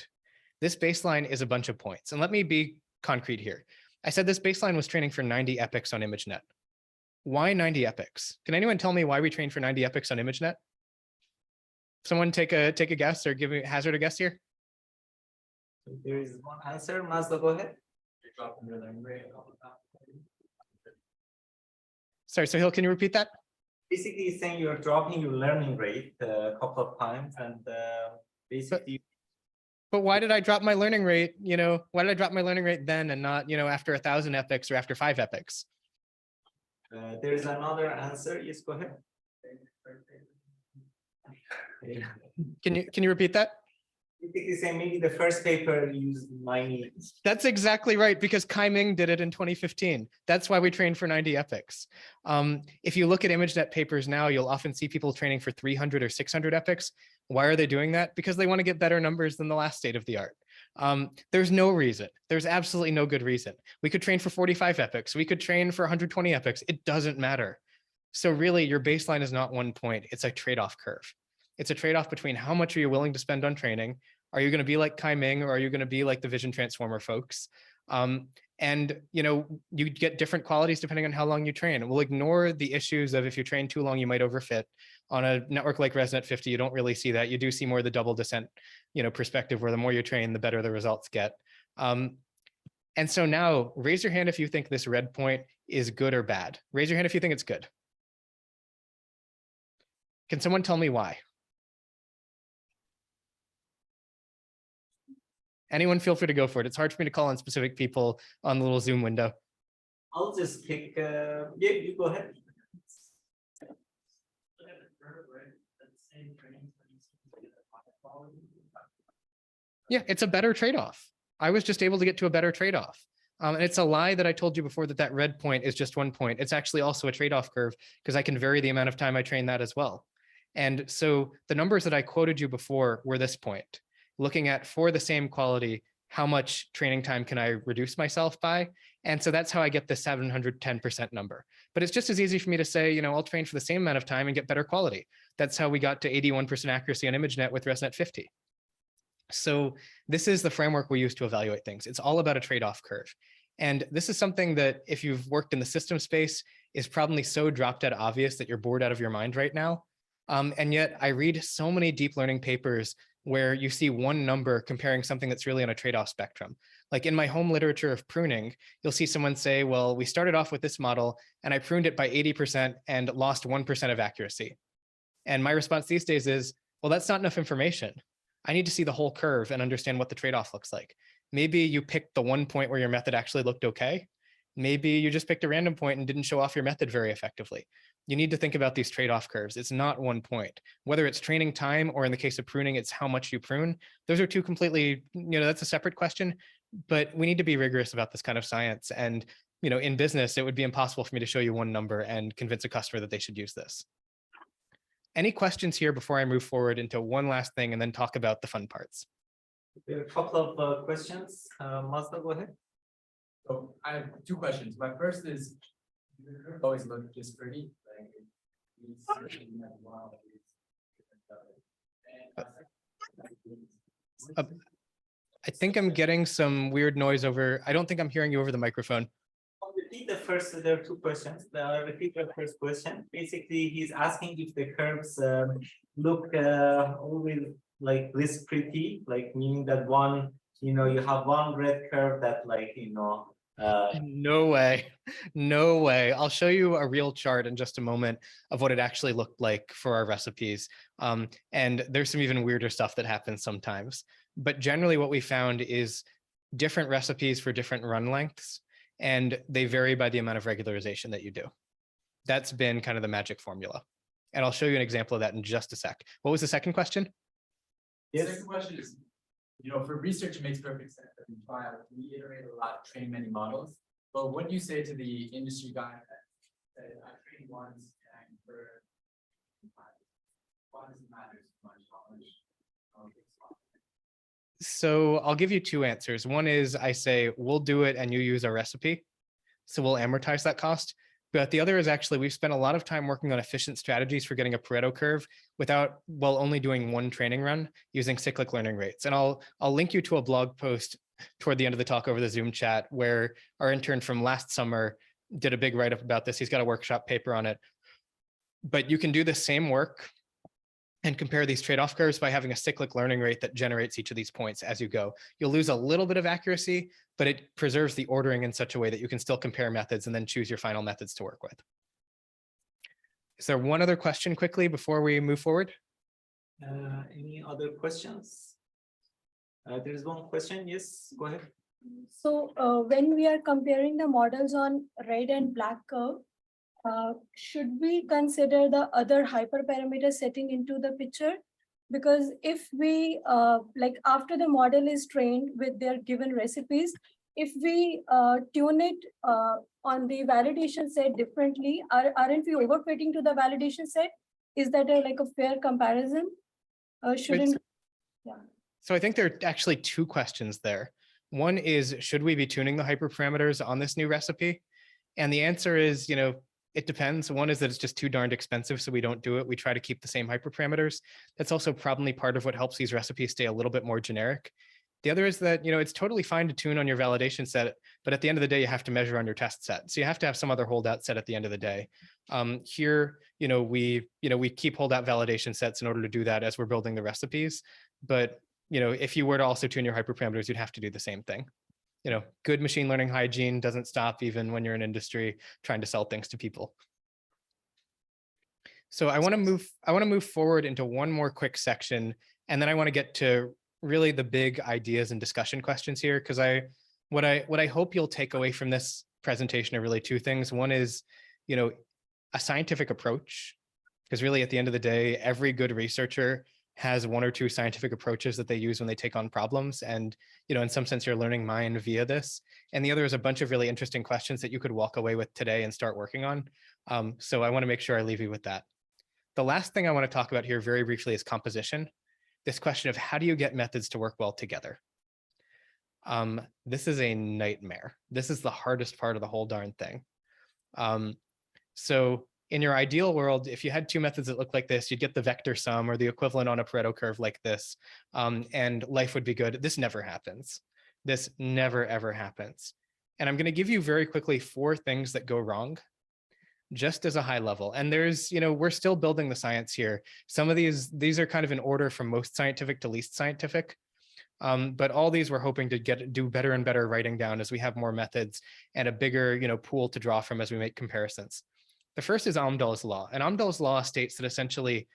This baseline is a bunch of points. And let me be concrete here. I said this baseline was training for 90 epochs on ImageNet. Why 90 epochs? Can anyone tell me why we trained for 90 epochs on ImageNet? Someone take a guess or hazard a guess here? There is one answer. Mazda, go ahead. Sorry, Sohail, can you repeat that? Basically, he's saying you're dropping your learning rate a couple of times, and basically But why did I drop my learning rate? Why did I drop my learning rate then and not, after 1,000 epochs or after 5 epochs? There is another answer. Yes, go ahead. Can you repeat that? Basically saying maybe the first paper used 90. That's exactly right, because Kai Ming did it in 2015. That's why we trained for 90 epochs. If you look at ImageNet papers now, you'll often see people training for 300 or 600 epochs. Why are they doing that? Because they want to get better numbers than the last state of the art. There's no reason. There's absolutely no good reason. We could train for 45 epochs. We could train for 120 epochs. It doesn't matter. So really, your baseline is not one point. It's a trade-off curve. It's a trade-off between how much are you willing to spend on training? Are you going to be like Kai Ming, or are you going to be like the vision transformer folks? And you get different qualities depending on how long you train. We'll ignore the issues of if you train too long, you might overfit. On a network like ResNet 50, you don't really see that. You do see more the double descent, perspective, where the more you train, the better the results get. And so now, raise your hand if you think this red point is good or bad. Raise your hand if you think it's good. Can someone tell me why? Anyone feel free to go for it. It's hard for me to call on specific people on the little Zoom window. I'll just pick, yeah, you go ahead. Yeah, it's a better trade-off. I was just able to get to a better trade-off. And it's a lie that I told you before that red point is just 1 point. It's actually also a trade-off curve, because I can vary the amount of time I train that as well. And so the numbers that I quoted you before were this point. Looking at, for the same quality, how much training time can I reduce myself by? And so that's how I get the 710% number. But it's just as easy for me to say, I'll train for the same amount of time and get better quality. That's how we got to 81% accuracy on ImageNet with ResNet 50. So this is the framework we use to evaluate things. It's all about a trade-off curve. And this is something that, if you've worked in the system space, is probably so drop dead obvious that you're bored out of your mind right now. And yet I read so many deep learning papers where you see one number comparing something that's really on a trade-off spectrum. Like in my home literature of pruning, you'll see someone say, well, we started off with this model and I pruned it by 80% and lost 1% of accuracy. And my response these days is, well, that's not enough information. I need to see the whole curve and understand what the trade-off looks like. Maybe you picked the 1 point where your method actually looked okay. Maybe you just picked a random point and didn't show off your method very effectively. You need to think about these trade-off curves. It's not 1 point. Whether it's training time, or in the case of pruning, it's how much you prune. Those are two completely, that's a separate question, but we need to be rigorous about this kind of science. And, in business, it would be impossible for me to show you one number and convince a customer that they should use this. Any questions here before I move forward into one last thing and then talk about the fun parts? There are a couple of questions. Mazda, go ahead. So I have 2 questions. My first is, always look just pretty. I think I'm getting some weird noise over. I don't think I'm hearing you over the microphone. I'll repeat the first. There are 2 questions. I'll repeat the first question. Basically, he's asking if the curves look always like this pretty, like meaning that one, you have one red curve that No way. No way. I'll show you a real chart in just a moment of what it actually looked like for our recipes. And there's some even weirder stuff that happens sometimes. But generally what we found is different recipes for different run lengths, and they vary by the amount of regularization that you do. That's been kind of the magic formula. And I'll show you an example of that in just a sec. What was the second question? Yes. The second question is, for research, it makes perfect sense that we iterate a lot, train many models. But what do you say to the industry guy that I train once and for why does it matter so much how much? So I'll give you 2 answers. One is I say, we'll do it and you use our recipe. So we'll amortize that cost. But the other is actually, we've spent a lot of time working on efficient strategies for getting a Pareto curve without, only doing one training run using cyclic learning rates. And I'll link you to a blog post toward the end of the talk over the Zoom chat, where our intern from last summer did a big write-up about this. He's got a workshop paper on it. But you can do the same work and compare these trade-off curves by having a cyclic learning rate that generates each of these points as you go. You'll lose a little bit of accuracy, but it preserves the ordering in such a way that you can still compare methods and then choose your final methods to work with. Is there one other question quickly before we move forward? Any other questions? There is one question. Yes, go ahead. So when we are comparing the models on red and black curve, should we consider the other hyperparameter setting into the picture? Because if we like after the model is trained with their given recipes, if we tune it on the validation set differently, aren't we overfitting to the validation set? Is that like a fair comparison? Shouldn't, yeah. So I think there are actually two questions there. One is, should we be tuning the hyperparameters on this new recipe? And the answer is, it depends. One is that it's just too darned expensive, so we don't do it. We try to keep the same hyperparameters. That's also probably part of what helps these recipes stay a little bit more generic. The other is that, it's totally fine to tune on your validation set, but at the end of the day, you have to measure on your test set. So you have to have some other holdout set at the end of the day. Here, we keep holdout validation sets in order to do that as we're building the recipes. But, if you were to also tune your hyperparameters, you'd have to do the same thing. Good machine learning hygiene doesn't stop even when you're in industry trying to sell things to people. So I want to move forward into one more quick section, and then I want to get to really the big ideas and discussion questions here, because what I hope you'll take away from this presentation are really two things. One is, a scientific approach, because really at the end of the day, every good researcher has one or two scientific approaches that they use when they take on problems. And, in some sense, you're learning mine via this. And the other is a bunch of really interesting questions that you could walk away with today and start working on. So I want to make sure I leave you with that. The last thing I want to talk about here very briefly is composition. This question of how do you get methods to work well together? This is a nightmare. This is the hardest part of the whole darn thing. So in your ideal world, if you had two methods that look like this, you'd get the vector sum or the equivalent on a Pareto curve like this, and life would be good. This never happens. This never, ever happens. And I'm going to give you very quickly 4 things that go wrong, just as a high level. And there's, we're still building the science here. Some of these are kind of in order from most scientific to least scientific. But all these we're hoping to do better and better writing down as we have more methods and a bigger, pool to draw from as we make comparisons. The first is Amdel's law. And Amdel's law states that essentially,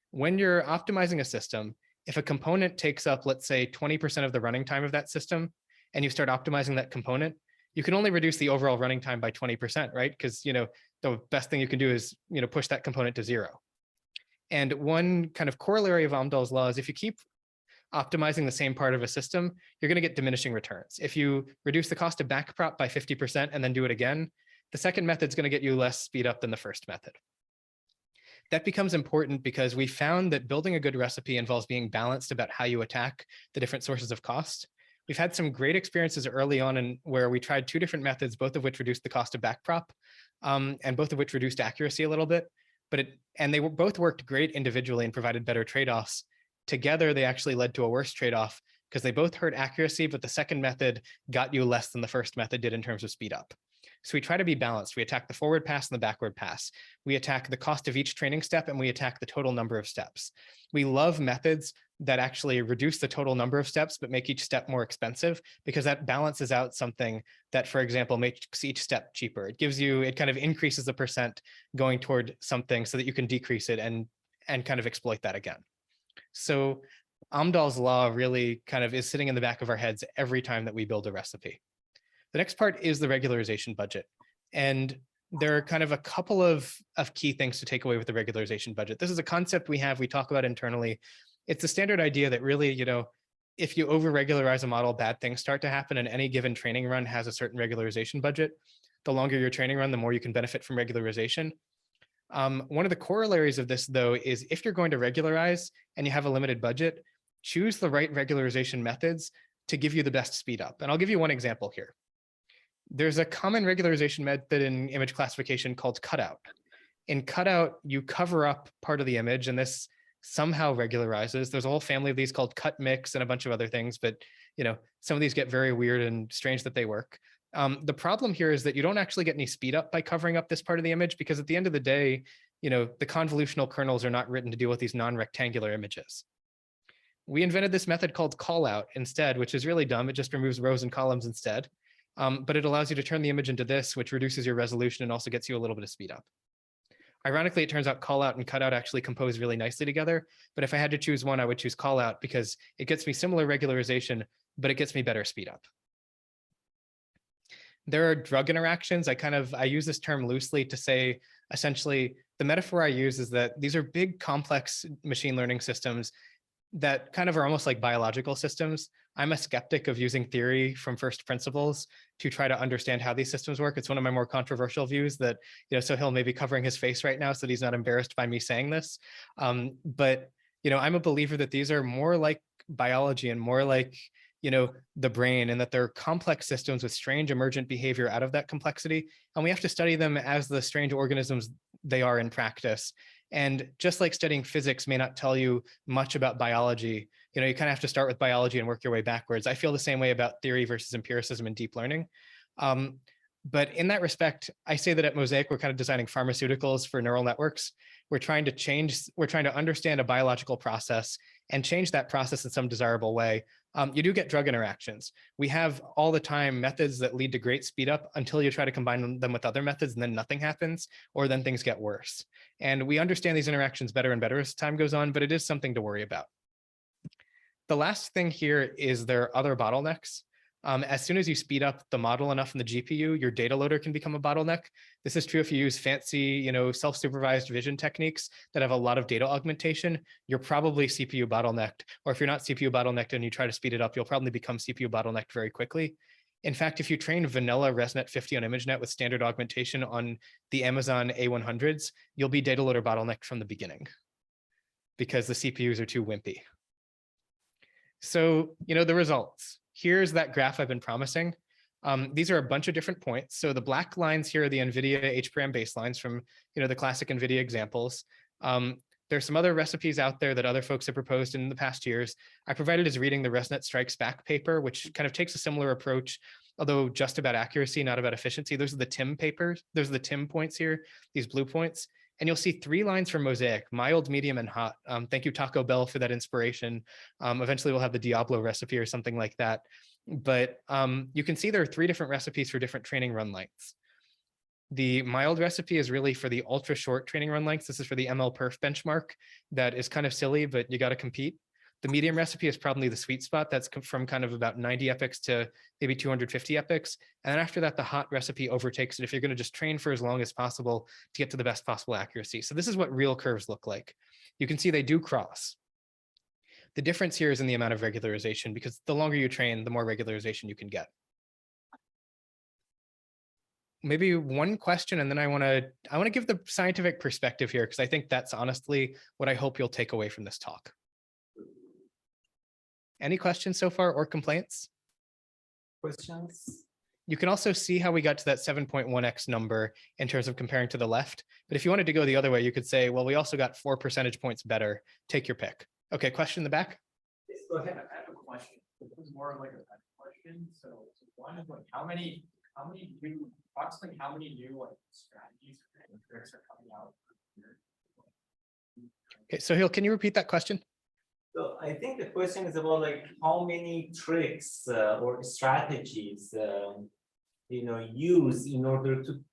when you're optimizing a system, if a component takes up, let's say, 20% of the running time of that system, and you start optimizing that component, you can only reduce the overall running time by 20%, right? Because, the best thing you can do is, push that component to 0. And one kind of corollary of Amdel's law is if you keep optimizing the same part of a system, you're going to get diminishing returns. If you reduce the cost of backprop by 50% and then do it again, the second method is going to get you less speed up than the first method. That becomes important because we found that building a good recipe involves being balanced about how you attack the different sources of cost. We've had some great experiences early on where we tried 2 different methods, both of which reduced the cost of backprop, and both of which reduced accuracy a little bit. And they both worked great individually and provided better trade-offs. Together, they actually led to a worse trade-off because they both hurt accuracy, but the second method got you less than the first method did in terms of speed up. So we try to be balanced. We attack the forward pass and the backward pass. We attack the cost of each training step, and we attack the total number of steps. We love methods that actually reduce the total number of steps, but make each step more expensive, because that balances out something that, for example, makes each step cheaper. It kind of increases the percent going toward something so that you can decrease it and kind of exploit that again. So Amdel's law really kind of is sitting in the back of our heads every time that we build a recipe. The next part is the regularization budget. And there are kind of a couple of key things to take away with the regularization budget. This is a concept we talk about internally. It's a standard idea that really, if you over-regularize a model, bad things start to happen, and any given training run has a certain regularization budget. The longer your training run, the more you can benefit from regularization. One of the corollaries of this, though, is if you're going to regularize and you have a limited budget, choose the right regularization methods to give you the best speed up. And I'll give you one example here. There's a common regularization method in image classification called cutout. In cutout, you cover up part of the image, and this somehow regularizes. There's a whole family of these called cut mix and a bunch of other things, but some of these get very weird and strange that they work. The problem here is that you don't actually get any speed up by covering up this part of the image, because at the end of the day, the convolutional kernels are not written to deal with these non-rectangular images. We invented this method called callout instead, which is really dumb. It just removes rows and columns instead. But it allows you to turn the image into this, which reduces your resolution and also gets you a little bit of speed up. Ironically, it turns out call out and cutout actually compose really nicely together. But if I had to choose one, I would choose call out because it gets me similar regularization, but it gets me better speed up. There are drug interactions. I use this term loosely to say, essentially, the metaphor I use is that these are big, complex machine learning systems that kind of are almost like biological systems. I'm a skeptic of using theory from first principles to try to understand how these systems work. It's one of my more controversial views that, Sohail may be covering his face right now so that he's not embarrassed by me saying this. But I'm a believer that these are more like biology and more like, the brain, and that they're complex systems with strange emergent behavior out of that complexity. And we have to study them as the strange organisms they are in practice. And just like studying physics may not tell you much about biology, you kind of have to start with biology and work your way backwards. I feel the same way about theory versus empiricism and deep learning. But in that respect, I say that at Mosaic, we're kind of designing pharmaceuticals for neural networks. We're trying to understand a biological process and change that process in some desirable way. You do get drug interactions. We have all the time methods that lead to great speed up until you try to combine them with other methods, and then nothing happens, or then things get worse. And we understand these interactions better and better as time goes on, but it is something to worry about. The last thing here is there are other bottlenecks. As soon as you speed up the model enough in the GPU, your data loader can become a bottleneck. This is true if you use fancy, self-supervised vision techniques that have a lot of data augmentation. You're probably CPU bottlenecked, or if you're not CPU bottlenecked and you try to speed it up, you'll probably become CPU bottlenecked very quickly. In fact, if you train vanilla ResNet 50 on ImageNet with standard augmentation on the Amazon A100s, you'll be data loader bottlenecked from the beginning because the CPUs are too wimpy. So, the results. Here's that graph I've been promising. These are a bunch of different points. So the black lines here are the NVIDIA HPRAM baselines from the classic NVIDIA examples. There's some other recipes out there that other folks have proposed in the past years. I provided as reading the ResNet Strikes Back paper, which kind of takes a similar approach, although just about accuracy, not about efficiency. Those are the TIM papers. Those are the TIM points here, these blue points. And you'll see 3 lines from Mosaic: mild, medium, and hot. Thank you, Taco Bell, for that inspiration. Eventually, we'll have the Diablo recipe or something like that. But you can see there are 3 different recipes for different training run lengths. The mild recipe is really for the ultra short training run lengths. This is for the MLPerf benchmark. That is kind of silly, but you got to compete. The medium recipe is probably the sweet spot. That's from kind of about 90 epochs to maybe 250 epochs. And then after that, the hot recipe overtakes it if you're going to just train for as long as possible to get to the best possible accuracy. So this is what real curves look like. You can see they do cross. The difference here is in the amount of regularization, because the longer you train, the more regularization you can get. Maybe one question, and then I want to give the scientific perspective here, because I think that's honestly what I hope you'll take away from this talk. Any questions so far or complaints? Questions? You can also see how we got to that 7.1x number in terms of comparing to the left. But if you wanted to go the other way, you could say, well, we also got 4 percentage points better. Take your pick. Okay, question in the back? Yes, go ahead. I have a question. This is more of like a question. So one is like approximately how many new like strategies and tricks are coming out here? Okay, Sohail, can you repeat that question? So I think the question is about like how many tricks or strategies use in order to.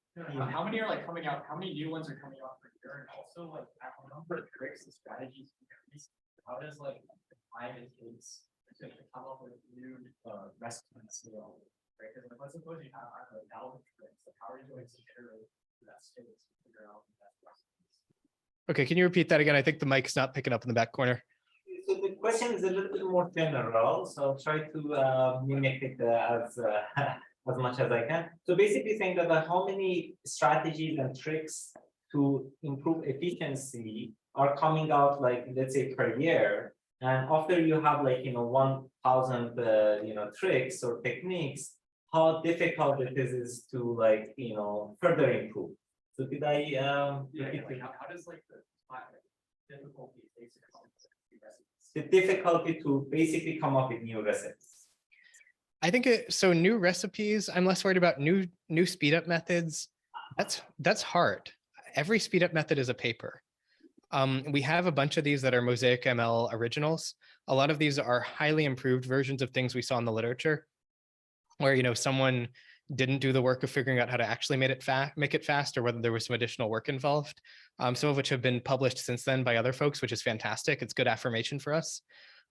How many are like coming out? How many new ones are coming out per year? And also like a number of tricks and strategies increase. How does like the time it takes to come up with new recipes? Right? Because like, let's suppose you have 1,000 tricks. Like, how are you going to iterate that state to figure out the best recipes? Okay, can you repeat that again? I think the mic's not picking up in the back corner. So the question is a little bit more general, so I'll try to mimic it as much as I can. So basically saying that how many strategies and tricks to improve efficiency are coming out, like, let's say, per year. And after you have 1,000 tricks or techniques, how difficult it is to further improve. So did I how does like the difficulty the difficulty to basically come up with new recipes? I think so. New recipes, I'm less worried about new speed up methods. That's hard. Every speed up method is a paper. We have a bunch of these that are Mosaic ML originals. A lot of these are highly improved versions of things we saw in the literature, where someone didn't do the work of figuring out how to actually make it fast, or whether there was some additional work involved. Some of which have been published since then by other folks, which is fantastic. It's good affirmation for us.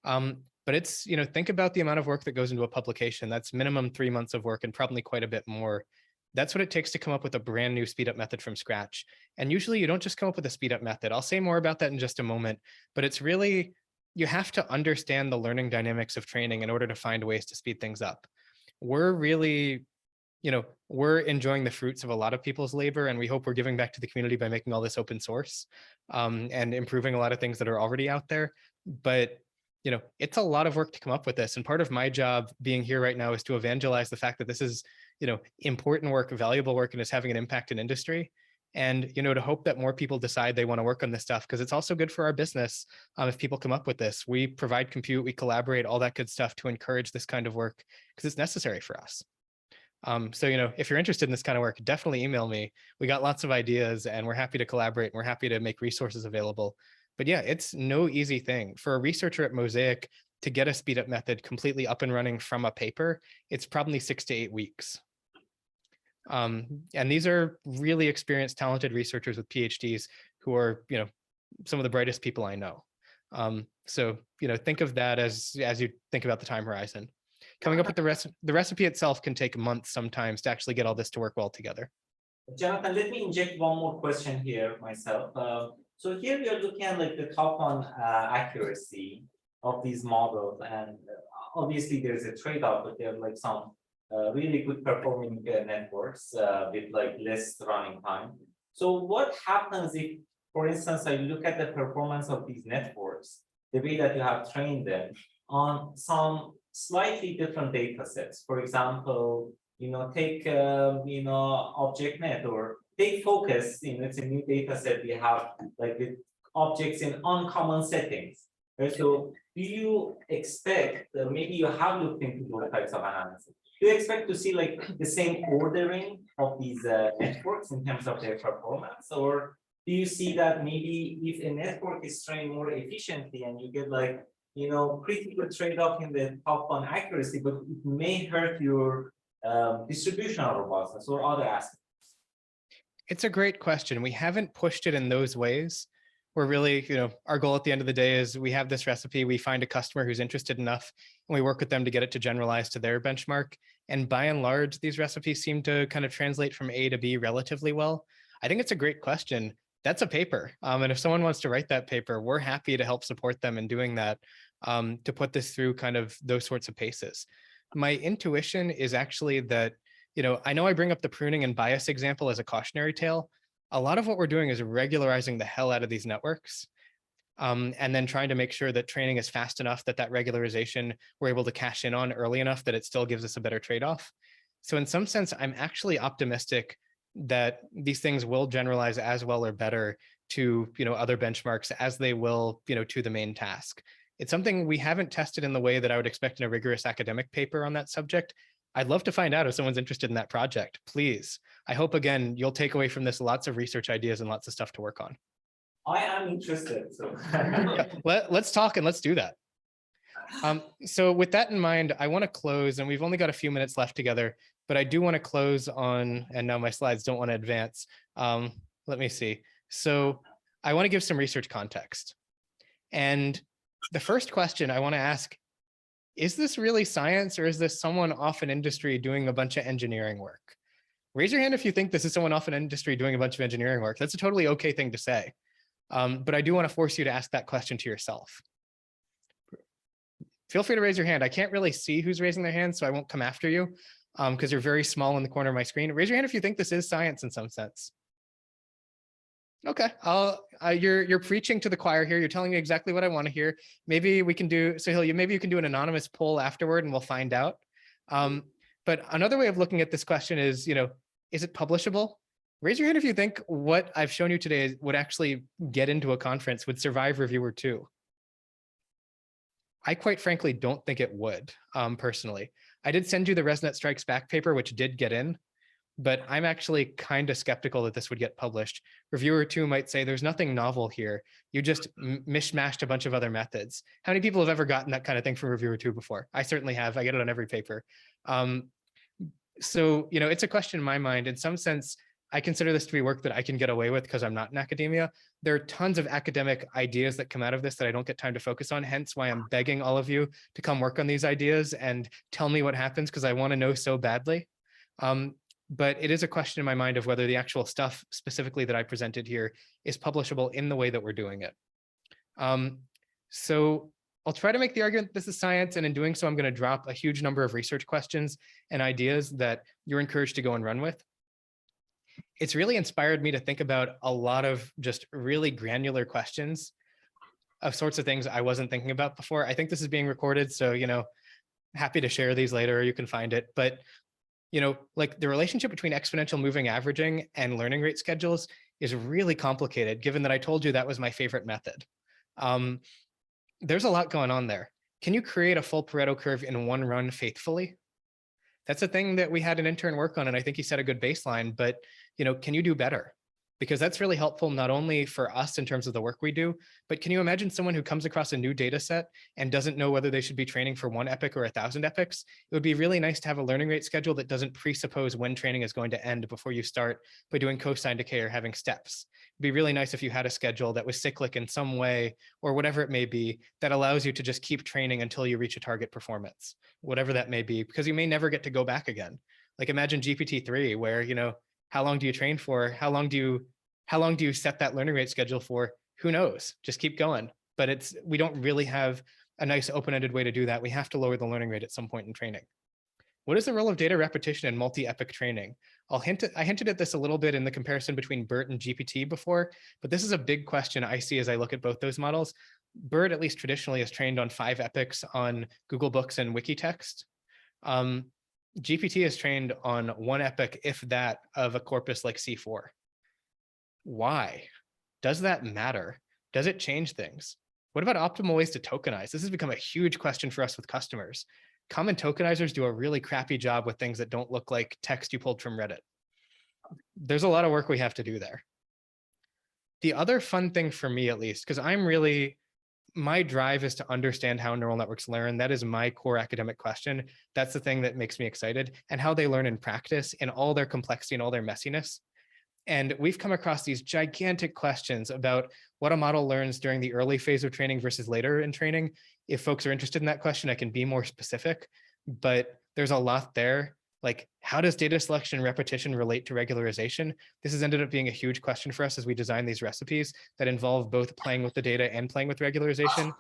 But it's, think about the amount of work that goes into a publication. That's minimum 3 months of work and probably quite a bit more. That's what it takes to come up with a brand new speed up method from scratch. And usually you don't just come up with a speed up method. I'll say more about that in just a moment, but it's really, you have to understand the learning dynamics of training in order to find ways to speed things up. We're really, we're enjoying the fruits of a lot of people's labor, and we hope we're giving back to the community by making all this open source and improving a lot of things that are already out there. But it's a lot of work to come up with this. And part of my job being here right now is to evangelize the fact that this is, important work, valuable work, and is having an impact in industry. And, to hope that more people decide they want to work on this stuff, because it's also good for our business if people come up with this. We provide compute, we collaborate, all that good stuff to encourage this kind of work because it's necessary for us. So, if you're interested in this kind of work, definitely email me. We got lots of ideas and we're happy to collaborate and we're happy to make resources available. But yeah, it's no easy thing. For a researcher at Mosaic to get a speed up method completely up and running from a paper, it's probably 6 to 8 weeks. And these are really experienced, talented researchers with PhDs who are, some of the brightest people I know. So, think of that as you think about the time horizon. Coming up with the recipe itself can take months sometimes to actually get all this to work well together. Jonathan, let me inject one more question here myself. So here we are looking at like the top on accuracy of these models, and obviously there's a trade-off, but there are like some really good performing networks with like less running time. So what happens if, for instance, I look at the performance of these networks, the way that you have trained them on some slightly different data sets? For example, take ObjectNet or take Focus. It's a new data set. We have like the objects in uncommon settings. Right? So do you expect, maybe you have looked into those types of analysis, do you expect to see like the same ordering of these networks in terms of their performance? Or do you see that maybe if a network is trained more efficiently and you get like, pretty good trade-off in the top on accuracy, but it may hurt your distributional robustness or other aspects? It's a great question. We haven't pushed it in those ways. We're really, our goal at the end of the day is we have this recipe, we find a customer who's interested enough, and we work with them to get it to generalize to their benchmark. And by and large, these recipes seem to kind of translate from A to B relatively well. I think it's a great question. That's a paper. And if someone wants to write that paper, we're happy to help support them in doing that, to put this through kind of those sorts of paces. My intuition is actually that, I know I bring up the pruning and bias example as a cautionary tale. A lot of what we're doing is regularizing the hell out of these networks, and then trying to make sure that training is fast enough that regularization we're able to cash in on early enough that it still gives us a better trade-off. So in some sense, I'm actually optimistic that these things will generalize as well or better to other benchmarks as they will to the main task. It's something we haven't tested in the way that I would expect in a rigorous academic paper on that subject. I'd love to find out if someone's interested in that project. Please. I hope, again, you'll take away from this lots of research ideas and lots of stuff to work on. I am interested. So yeah, let's talk and let's do that. So with that in mind, I want to close, and we've only got a few minutes left together, but I do want to close on, and now my slides don't want to advance. Let me see. So I want to give some research context. And the first question I want to ask, is this really science, or is this someone off in industry doing a bunch of engineering work? Raise your hand if you think this is someone off in industry doing a bunch of engineering work. That's a totally okay thing to say. But I do want to force you to ask that question to yourself. Feel free to raise your hand. I can't really see who's raising their hand, so I won't come after you because you're very small in the corner of my screen. Raise your hand if you think this is science in some sense. Okay, you're preaching to the choir here. You're telling me exactly what I want to hear. Maybe we can do, Sahil, maybe you can do an anonymous poll afterward and we'll find out. But another way of looking at this question is, is it publishable? Raise your hand if you think what I've shown you today would actually get into a conference, would survive reviewer 2. I quite frankly don't think it would, personally. I did send you the ResNet Strikes Back paper, which did get in, but I'm actually kind of skeptical that this would get published. Reviewer 2 might say there's nothing novel here. You just mishmashed a bunch of other methods. How many people have ever gotten that kind of thing from Reviewer 2 before? I certainly have. I get it on every paper. So, it's a question in my mind. In some sense, I consider this to be work that I can get away with because I'm not in academia. There are tons of academic ideas that come out of this that I don't get time to focus on, hence why I'm begging all of you to come work on these ideas and tell me what happens, because I want to know so badly. But it is a question in my mind of whether the actual stuff specifically that I presented here is publishable in the way that we're doing it. So I'll try to make the argument that this is science, and in doing so, I'm going to drop a huge number of research questions and ideas that you're encouraged to go and run with. It's really inspired me to think about a lot of just really granular questions of sorts of things I wasn't thinking about before. I think this is being recorded, so, happy to share these later, you can find it. But, like the relationship between exponential moving averaging and learning rate schedules is really complicated, given that I told you that was my favorite method. There's a lot going on there. Can you create a full Pareto curve in one run faithfully? That's a thing that we had an intern work on, and I think he set a good baseline, but can you do better? Because that's really helpful not only for us in terms of the work we do, but can you imagine someone who comes across a new data set and doesn't know whether they should be training for 1 epoch or 1,000 epochs? It would be really nice to have a learning rate schedule that doesn't presuppose when training is going to end before you start by doing cosine decay or having steps. It'd be really nice if you had a schedule that was cyclic in some way, or whatever it may be, that allows you to just keep training until you reach a target performance, whatever that may be, because you may never get to go back again. Like imagine GPT-3, where, how long do you train for? How long do you set that learning rate schedule for? Who knows? Just keep going. But we don't really have a nice open-ended way to do that. We have to lower the learning rate at some point in training. What is the role of data repetition in multi-epoch training? I hinted at this a little bit in the comparison between BERT and GPT before, but this is a big question I see as I look at both those models. BERT, at least traditionally, is trained on 5 epochs on Google Books and Wikitext. GPT is trained on 1 epoch, if that, of a corpus like C4. Why? Does that matter? Does it change things? What about optimal ways to tokenize? This has become a huge question for us with customers. Common tokenizers do a really crappy job with things that don't look like text you pulled from Reddit. There's a lot of work we have to do there. The other fun thing for me, at least, because my drive is to understand how neural networks learn. That is my core academic question. That's the thing that makes me excited, and how they learn in practice in all their complexity and all their messiness. And we've come across these gigantic questions about what a model learns during the early phase of training versus later in training. If folks are interested in that question, I can be more specific, but there's a lot there. Like, how does data selection and repetition relate to regularization? This has ended up being a huge question for us as we design these recipes that involve both playing with the data and playing with regularization.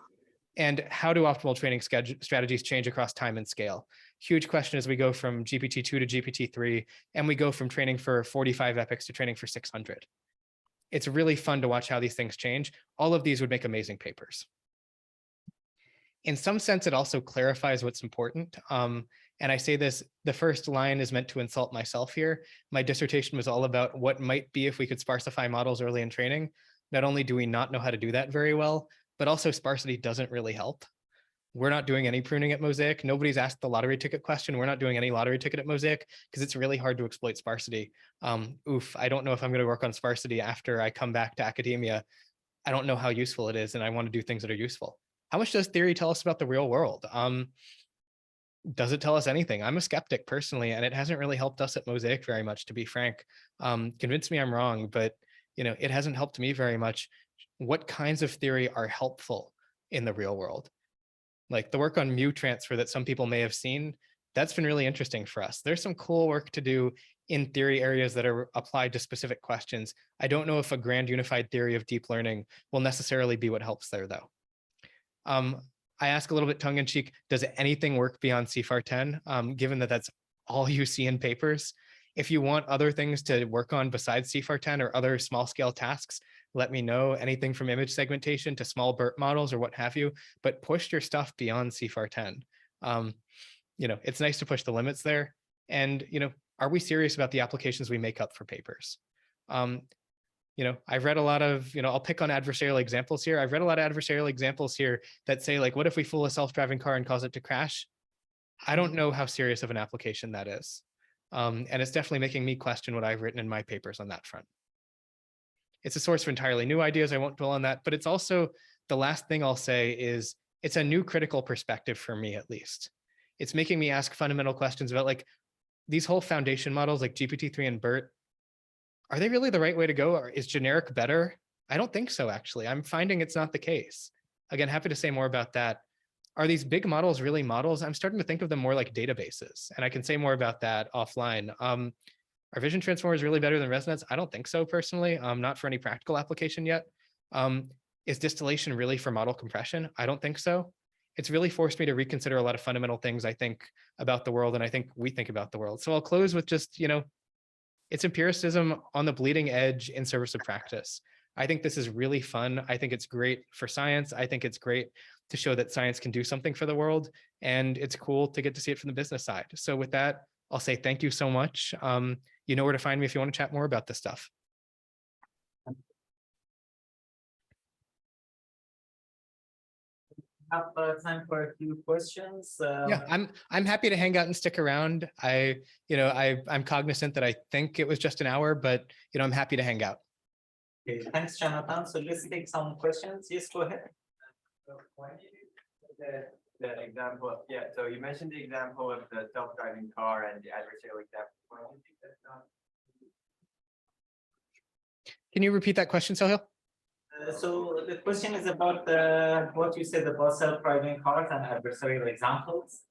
And how do optimal training strategies change across time and scale? Huge question as we go from GPT-2 to GPT-3, and we go from training for 45 epochs to training for 600. It's really fun to watch how these things change. All of these would make amazing papers. In some sense, it also clarifies what's important. And I say this, the first line is meant to insult myself here. My dissertation was all about what might be if we could sparsify models early in training. Not only do we not know how to do that very well, but also sparsity doesn't really help. We're not doing any pruning at Mosaic. Nobody's asked the lottery ticket question. We're not doing any lottery ticket at Mosaic because it's really hard to exploit sparsity. I don't know if I'm going to work on sparsity after I come back to academia. I don't know how useful it is, and I want to do things that are useful. How much does theory tell us about the real world? Does it tell us anything? I'm a skeptic personally, and it hasn't really helped us at Mosaic very much, to be frank. Convince me I'm wrong, but it hasn't helped me very much. What kinds of theory are helpful in the real world? Like the work on mu transfer that some people may have seen, that's been really interesting for us. There's some cool work to do in theory areas that are applied to specific questions. I don't know if a grand unified theory of deep learning will necessarily be what helps there, though. I ask a little bit tongue-in-cheek, does anything work beyond CFAR 10, given that that's all you see in papers? If you want other things to work on besides CFAR 10 or other small-scale tasks, let me know. Anything from image segmentation to small BERT models or what have you, but push your stuff beyond CFAR 10. It's nice to push the limits there. And, are we serious about the applications we make up for papers? I've read a lot of, I'll pick on adversarial examples here. I've read a lot of adversarial examples here that say, like, what if we fool a self-driving car and cause it to crash? I don't know how serious of an application that is. And it's definitely making me question what I've written in my papers on that front. It's a source for entirely new ideas. I won't dwell on that, but it's also, the last thing I'll say is, it's a new critical perspective for me, at least. It's making me ask fundamental questions about, like, these whole foundation models like GPT-3 and BERT, are they really the right way to go? Or is generic better? I don't think so, actually. I'm finding it's not the case. Again, happy to say more about that. Are these big models really models? I'm starting to think of them more like databases, and I can say more about that offline. Are vision transformers really better than resonance? I don't think so personally, not for any practical application yet. Is distillation really for model compression? I don't think so. It's really forced me to reconsider a lot of fundamental things I think about the world, and I think we think about the world. So I'll close with just, it's empiricism on the bleeding edge in service of practice. I think this is really fun. I think it's great for science. I think it's great to show that science can do something for the world. And it's cool to get to see it from the business side. So with that, I'll say thank you so much. You know where to find me if you want to chat more about this stuff. Have time for a few questions. Yeah, I'm happy to hang out and stick around. I'm cognizant that I think it was just an hour, but I'm happy to hang out. Okay, thanks, Jonathan. So let's take some questions. Yes, go ahead. So why do you do the example? Yeah, so you mentioned the example of the self-driving car and the adversarial example. Why do you think that's not? Can you repeat that question, Sohail? So the question is about what you said about self-driving cars and adversarial examples.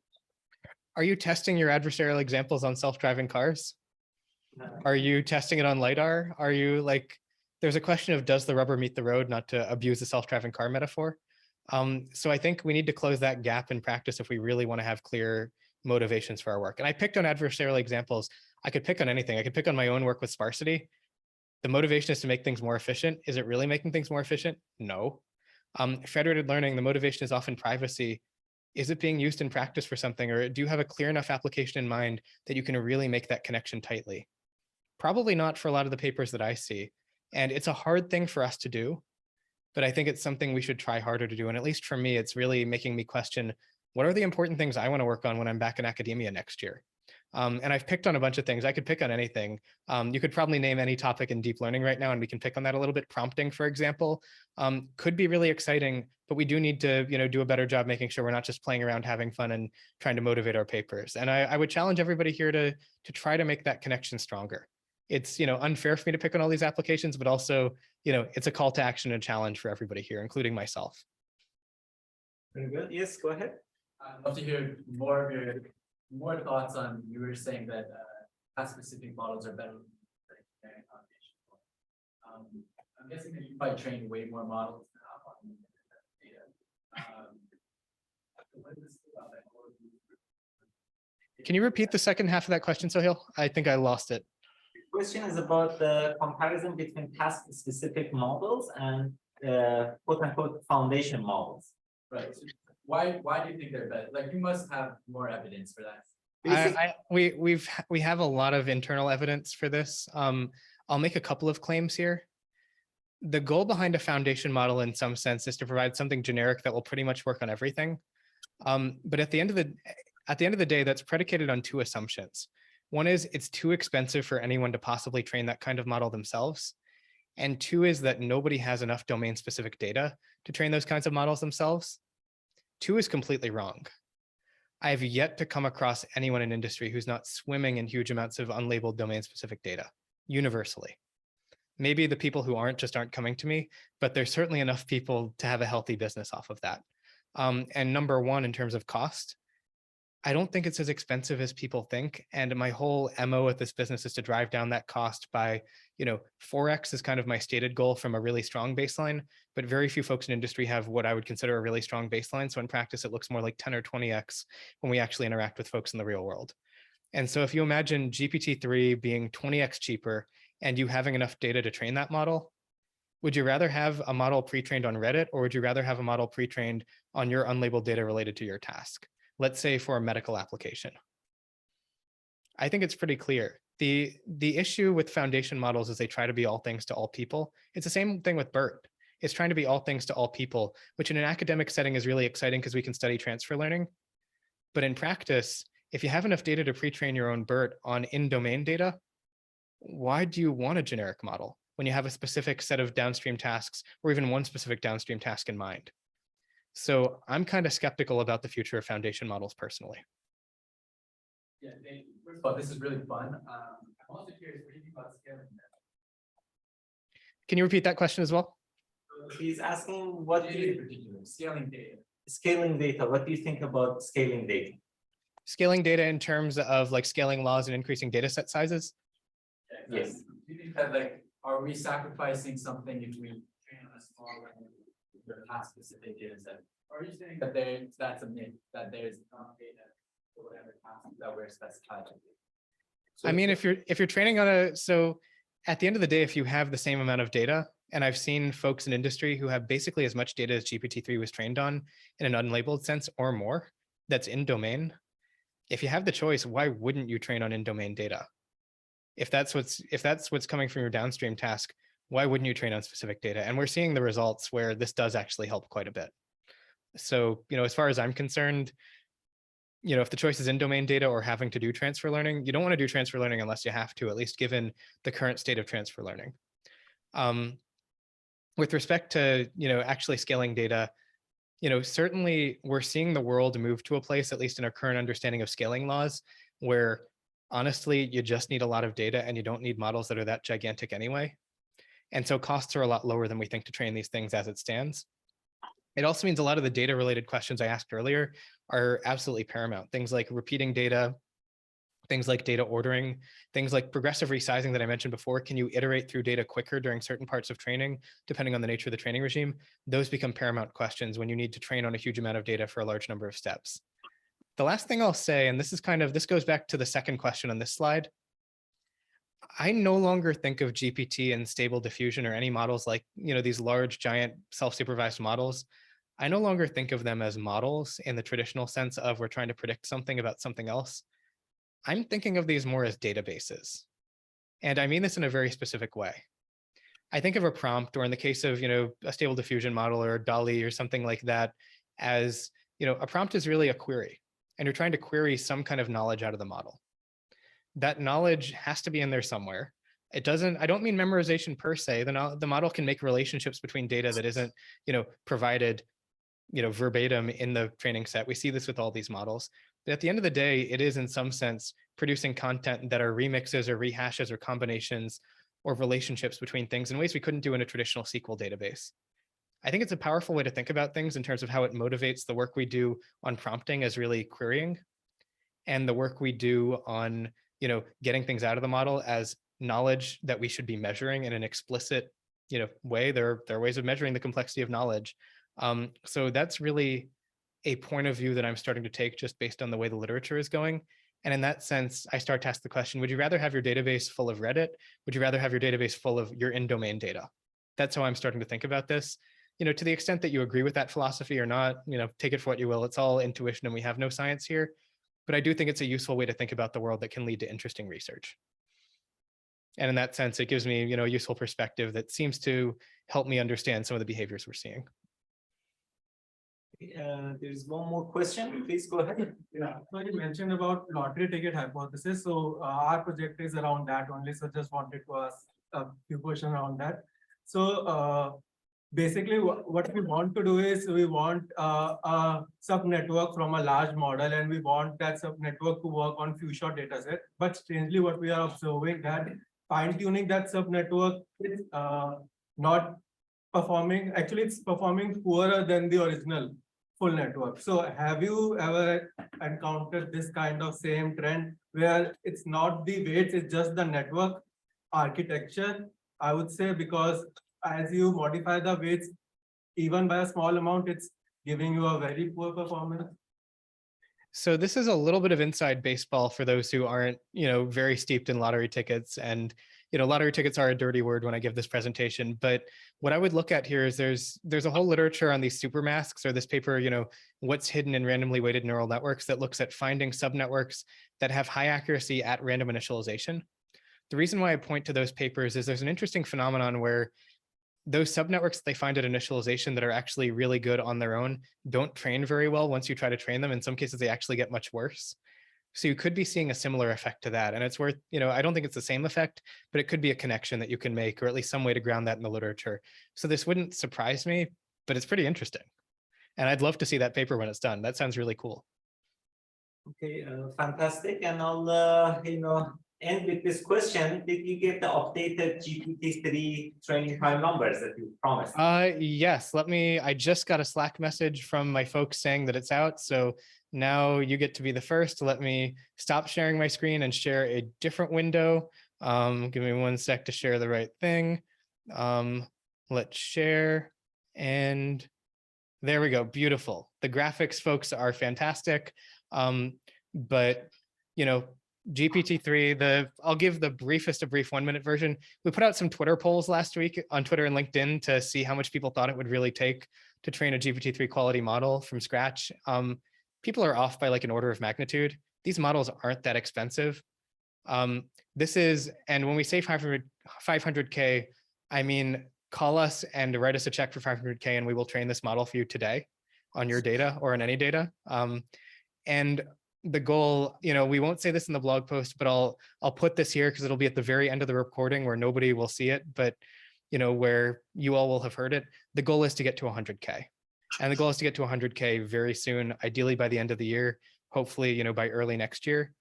Are you testing your adversarial examples on self-driving cars? No. Are you testing it on LiDAR? Are you there's a question of does the rubber meet the road, not to abuse the self-driving car metaphor. So I think we need to close that gap in practice if we really want to have clear motivations for our work. And I picked on adversarial examples. I could pick on anything. I could pick on my own work with sparsity. The motivation is to make things more efficient. Is it really making things more efficient? No. Federated learning, the motivation is often privacy. Is it being used in practice for something, or do you have a clear enough application in mind that you can really make that connection tightly? Probably not for a lot of the papers that I see. And it's a hard thing for us to do, but I think it's something we should try harder to do. And at least for me, it's really making me question, what are the important things I want to work on when I'm back in academia next year? And I've picked on a bunch of things. I could pick on anything. You could probably name any topic in deep learning right now, and we can pick on that a little bit. Prompting, for example, could be really exciting, but we do need to, do a better job making sure we're not just playing around, having fun, and trying to motivate our papers. And I would challenge everybody here to try to make that connection stronger. It's unfair for me to pick on all these applications, but also it's a call to action and challenge for everybody here, including myself. Very good. Yes, go ahead. I'd love to hear more of your thoughts on, you were saying that task-specific models are better than generic foundation. I'm guessing that you probably trained way more models now on data. What is this about that? Can you repeat the second half of that question, Sohail? I think I lost it. The question is about the comparison between task-specific models and quote-unquote foundation models. Right. So why do you think they're better? You must have more evidence for that. We have a lot of internal evidence for this. I'll make a couple of claims here. The goal behind a foundation model in some sense is to provide something generic that will pretty much work on everything. But at the end of the day, that's predicated on two assumptions. One is it's too expensive for anyone to possibly train that kind of model themselves. And two is that nobody has enough domain-specific data to train those kinds of models themselves. Two is completely wrong. I have yet to come across anyone in industry who's not swimming in huge amounts of unlabeled domain-specific data, universally. Maybe the people who aren't just aren't coming to me, but there's certainly enough people to have a healthy business off of that. And number one, in terms of cost, I don't think it's as expensive as people think. And my whole MO with this business is to drive down that cost by, 4x is kind of my stated goal from a really strong baseline, but very few folks in industry have what I would consider a really strong baseline. So in practice, it looks more like 10 or 20x when we actually interact with folks in the real world. And so if you imagine GPT-3 being 20x cheaper and you having enough data to train that model, would you rather have a model pre-trained on Reddit, or would you rather have a model pre-trained on your unlabeled data related to your task? Let's say for a medical application. I think it's pretty clear. The issue with foundation models is they try to be all things to all people. It's the same thing with BERT. It's trying to be all things to all people, which in an academic setting is really exciting because we can study transfer learning. But in practice, if you have enough data to pre-train your own BERT on in-domain data, why do you want a generic model when you have a specific set of downstream tasks or even one specific downstream task in mind? So I'm kind of skeptical about the future of foundation models personally. Yeah, thank you. First of all, this is really fun. I'm also curious, what do you think about scaling that? Can you repeat that question as well? He's asking what do In you, particular, scaling data. scaling data, what do you think about scaling data? Scaling data in terms of like scaling laws and increasing data set sizes? Yes. Do you think that like, are we sacrificing something if we train on a small task specific data set? Or are you saying that that's a myth, that there's enough data for whatever task that we're specified to do? I mean, if you're training on so at the end of the day, if you have the same amount of data, and I've seen folks in industry who have basically as much data as GPT-3 was trained on in an unlabeled sense or more, that's in domain. If you have the choice, why wouldn't you train on in-domain data? If that's what's coming from your downstream task, why wouldn't you train on specific data? And we're seeing the results where this does actually help quite a bit. So, as far as I'm concerned, if the choice is in-domain data or having to do transfer learning, you don't want to do transfer learning unless you have to, at least given the current state of transfer learning. With respect to, actually scaling data, certainly we're seeing the world move to a place, at least in our current understanding of scaling laws, where honestly, you just need a lot of data and you don't need models that are that gigantic anyway. And so costs are a lot lower than we think to train these things as it stands. It also means a lot of the data related questions I asked earlier are absolutely paramount. Things like repeating data, things like data ordering, things like progressive resizing that I mentioned before. Can you iterate through data quicker during certain parts of training, depending on the nature of the training regime? Those become paramount questions when you need to train on a huge amount of data for a large number of steps. The last thing I'll say, and this goes back to the second question on this slide. I no longer think of GPT and stable diffusion or any models like, these large, giant self-supervised models. I no longer think of them as models in the traditional sense of we're trying to predict something about something else. I'm thinking of these more as databases. And I mean this in a very specific way. I think of a prompt, or in the case of, a stable diffusion model or DALL-E or something like that, as, a prompt is really a query. And you're trying to query some kind of knowledge out of the model. That knowledge has to be in there somewhere. I don't mean memorization per se. The model can make relationships between data that isn't, provided, verbatim in the training set. We see this with all these models. But at the end of the day, it is in some sense producing content that are remixes or rehashes or combinations or relationships between things in ways we couldn't do in a traditional SQL database. I think it's a powerful way to think about things in terms of how it motivates the work we do on prompting as really querying, and the work we do on, getting things out of the model as knowledge that we should be measuring in an explicit, way. There are ways of measuring the complexity of knowledge. So that's really a point of view that I'm starting to take just based on the way the literature is going. And in that sense, I start to ask the question, would you rather have your database full of Reddit? Would you rather have your database full of your in-domain data? That's how I'm starting to think about this. To the extent that you agree with that philosophy or not, take it for what you will. It's all intuition and we have no science here. But I do think it's a useful way to think about the world that can lead to interesting research. And in that sense, it gives me, a useful perspective that seems to help me understand some of the behaviors we're seeing. There's one more question. Please go ahead. Yeah, so you mentioned about lottery ticket hypothesis. So our project is around that only. So just wanted to ask a few questions around that. So basically what we want to do is we want a subnetwork from a large model, and we want that subnetwork to work on few short data set. But strangely, what we are observing that fine-tuning that subnetwork is not performing. Actually, it's performing poorer than the original full network. So have you ever encountered this kind of same trend where it's not the weights, it's just the network architecture? I would say, because as you modify the weights, even by a small amount, it's giving you a very poor performance. So this is a little bit of inside baseball for those who aren't, very steeped in lottery tickets. And, lottery tickets are a dirty word when I give this presentation. But what I would look at here is there's a whole literature on these supermasks, or this paper, what's hidden in randomly weighted neural networks, that looks at finding subnetworks that have high accuracy at random initialization. The reason why I point to those papers is there's an interesting phenomenon where those subnetworks they find at initialization that are actually really good on their own don't train very well once you try to train them. In some cases, they actually get much worse. So you could be seeing a similar effect to that. And it's worth, I don't think it's the same effect, but it could be a connection that you can make, or at least some way to ground that in the literature. So this wouldn't surprise me, but it's pretty interesting. And I'd love to see that paper when it's done. That sounds really cool. Okay, fantastic. And I'll, end with this question. Did you get the updated GPT-3 training time numbers that you promised? Yes, I just got a Slack message from my folks saying that it's out. So now you get to be the first. Let me stop sharing my screen and share a different window. Give me 1 sec to share the right thing. Let's share, and there we go. Beautiful. The graphics folks are fantastic. But GPT-3, I'll give the briefest of brief 1-minute version. We put out some Twitter polls last week on Twitter and LinkedIn to see how much people thought it would really take to train a GPT-3 quality model from scratch. People are off by like an order of magnitude. These models aren't that expensive. And when we say 500K, I mean, call us and write us a check for 500K and we will train this model for you today on your data or on any data. And the goal, we won't say this in the blog post, but I'll put this here because it'll be at the very end of the recording where nobody will see it, but where you all will have heard it. The goal is to get to 100K. And the goal is to get to 100K very soon, ideally by the end of the year, hopefully, by early next year.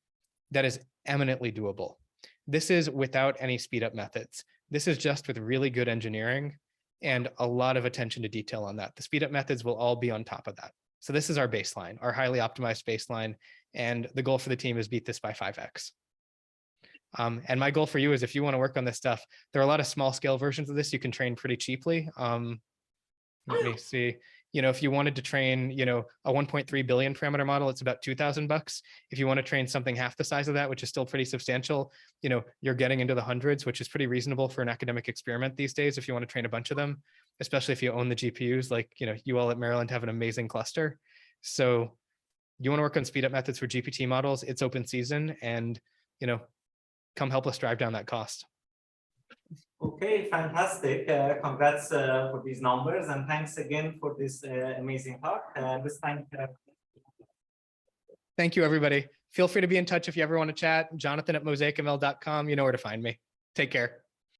That is eminently doable. This is without any speed up methods. This is just with really good engineering and a lot of attention to detail on that. The speed up methods will all be on top of that. So this is our baseline, our highly optimized baseline. And the goal for the team is beat this by 5x. And my goal for you is if you want to work on this stuff, there are a lot of small scale versions of this you can train pretty cheaply. Let me see. If you wanted to train, a 1.3 billion parameter model, it's about $2,000. If you want to train something half the size of that, which is still pretty substantial, you're getting into the hundreds, which is pretty reasonable for an academic experiment these days. If you want to train a bunch of them, especially if you own the GPUs, like, you all at Maryland have an amazing cluster. So you want to work on speed up methods for GPT models, it's open season, and, come help us drive down that cost. Okay, fantastic. Congrats for these numbers, and thanks again for this amazing talk. This time. Thank you, everybody. Feel free to be in touch if you ever want to chat. Jonathan@mosaicml.com. You know where to find me. Take care.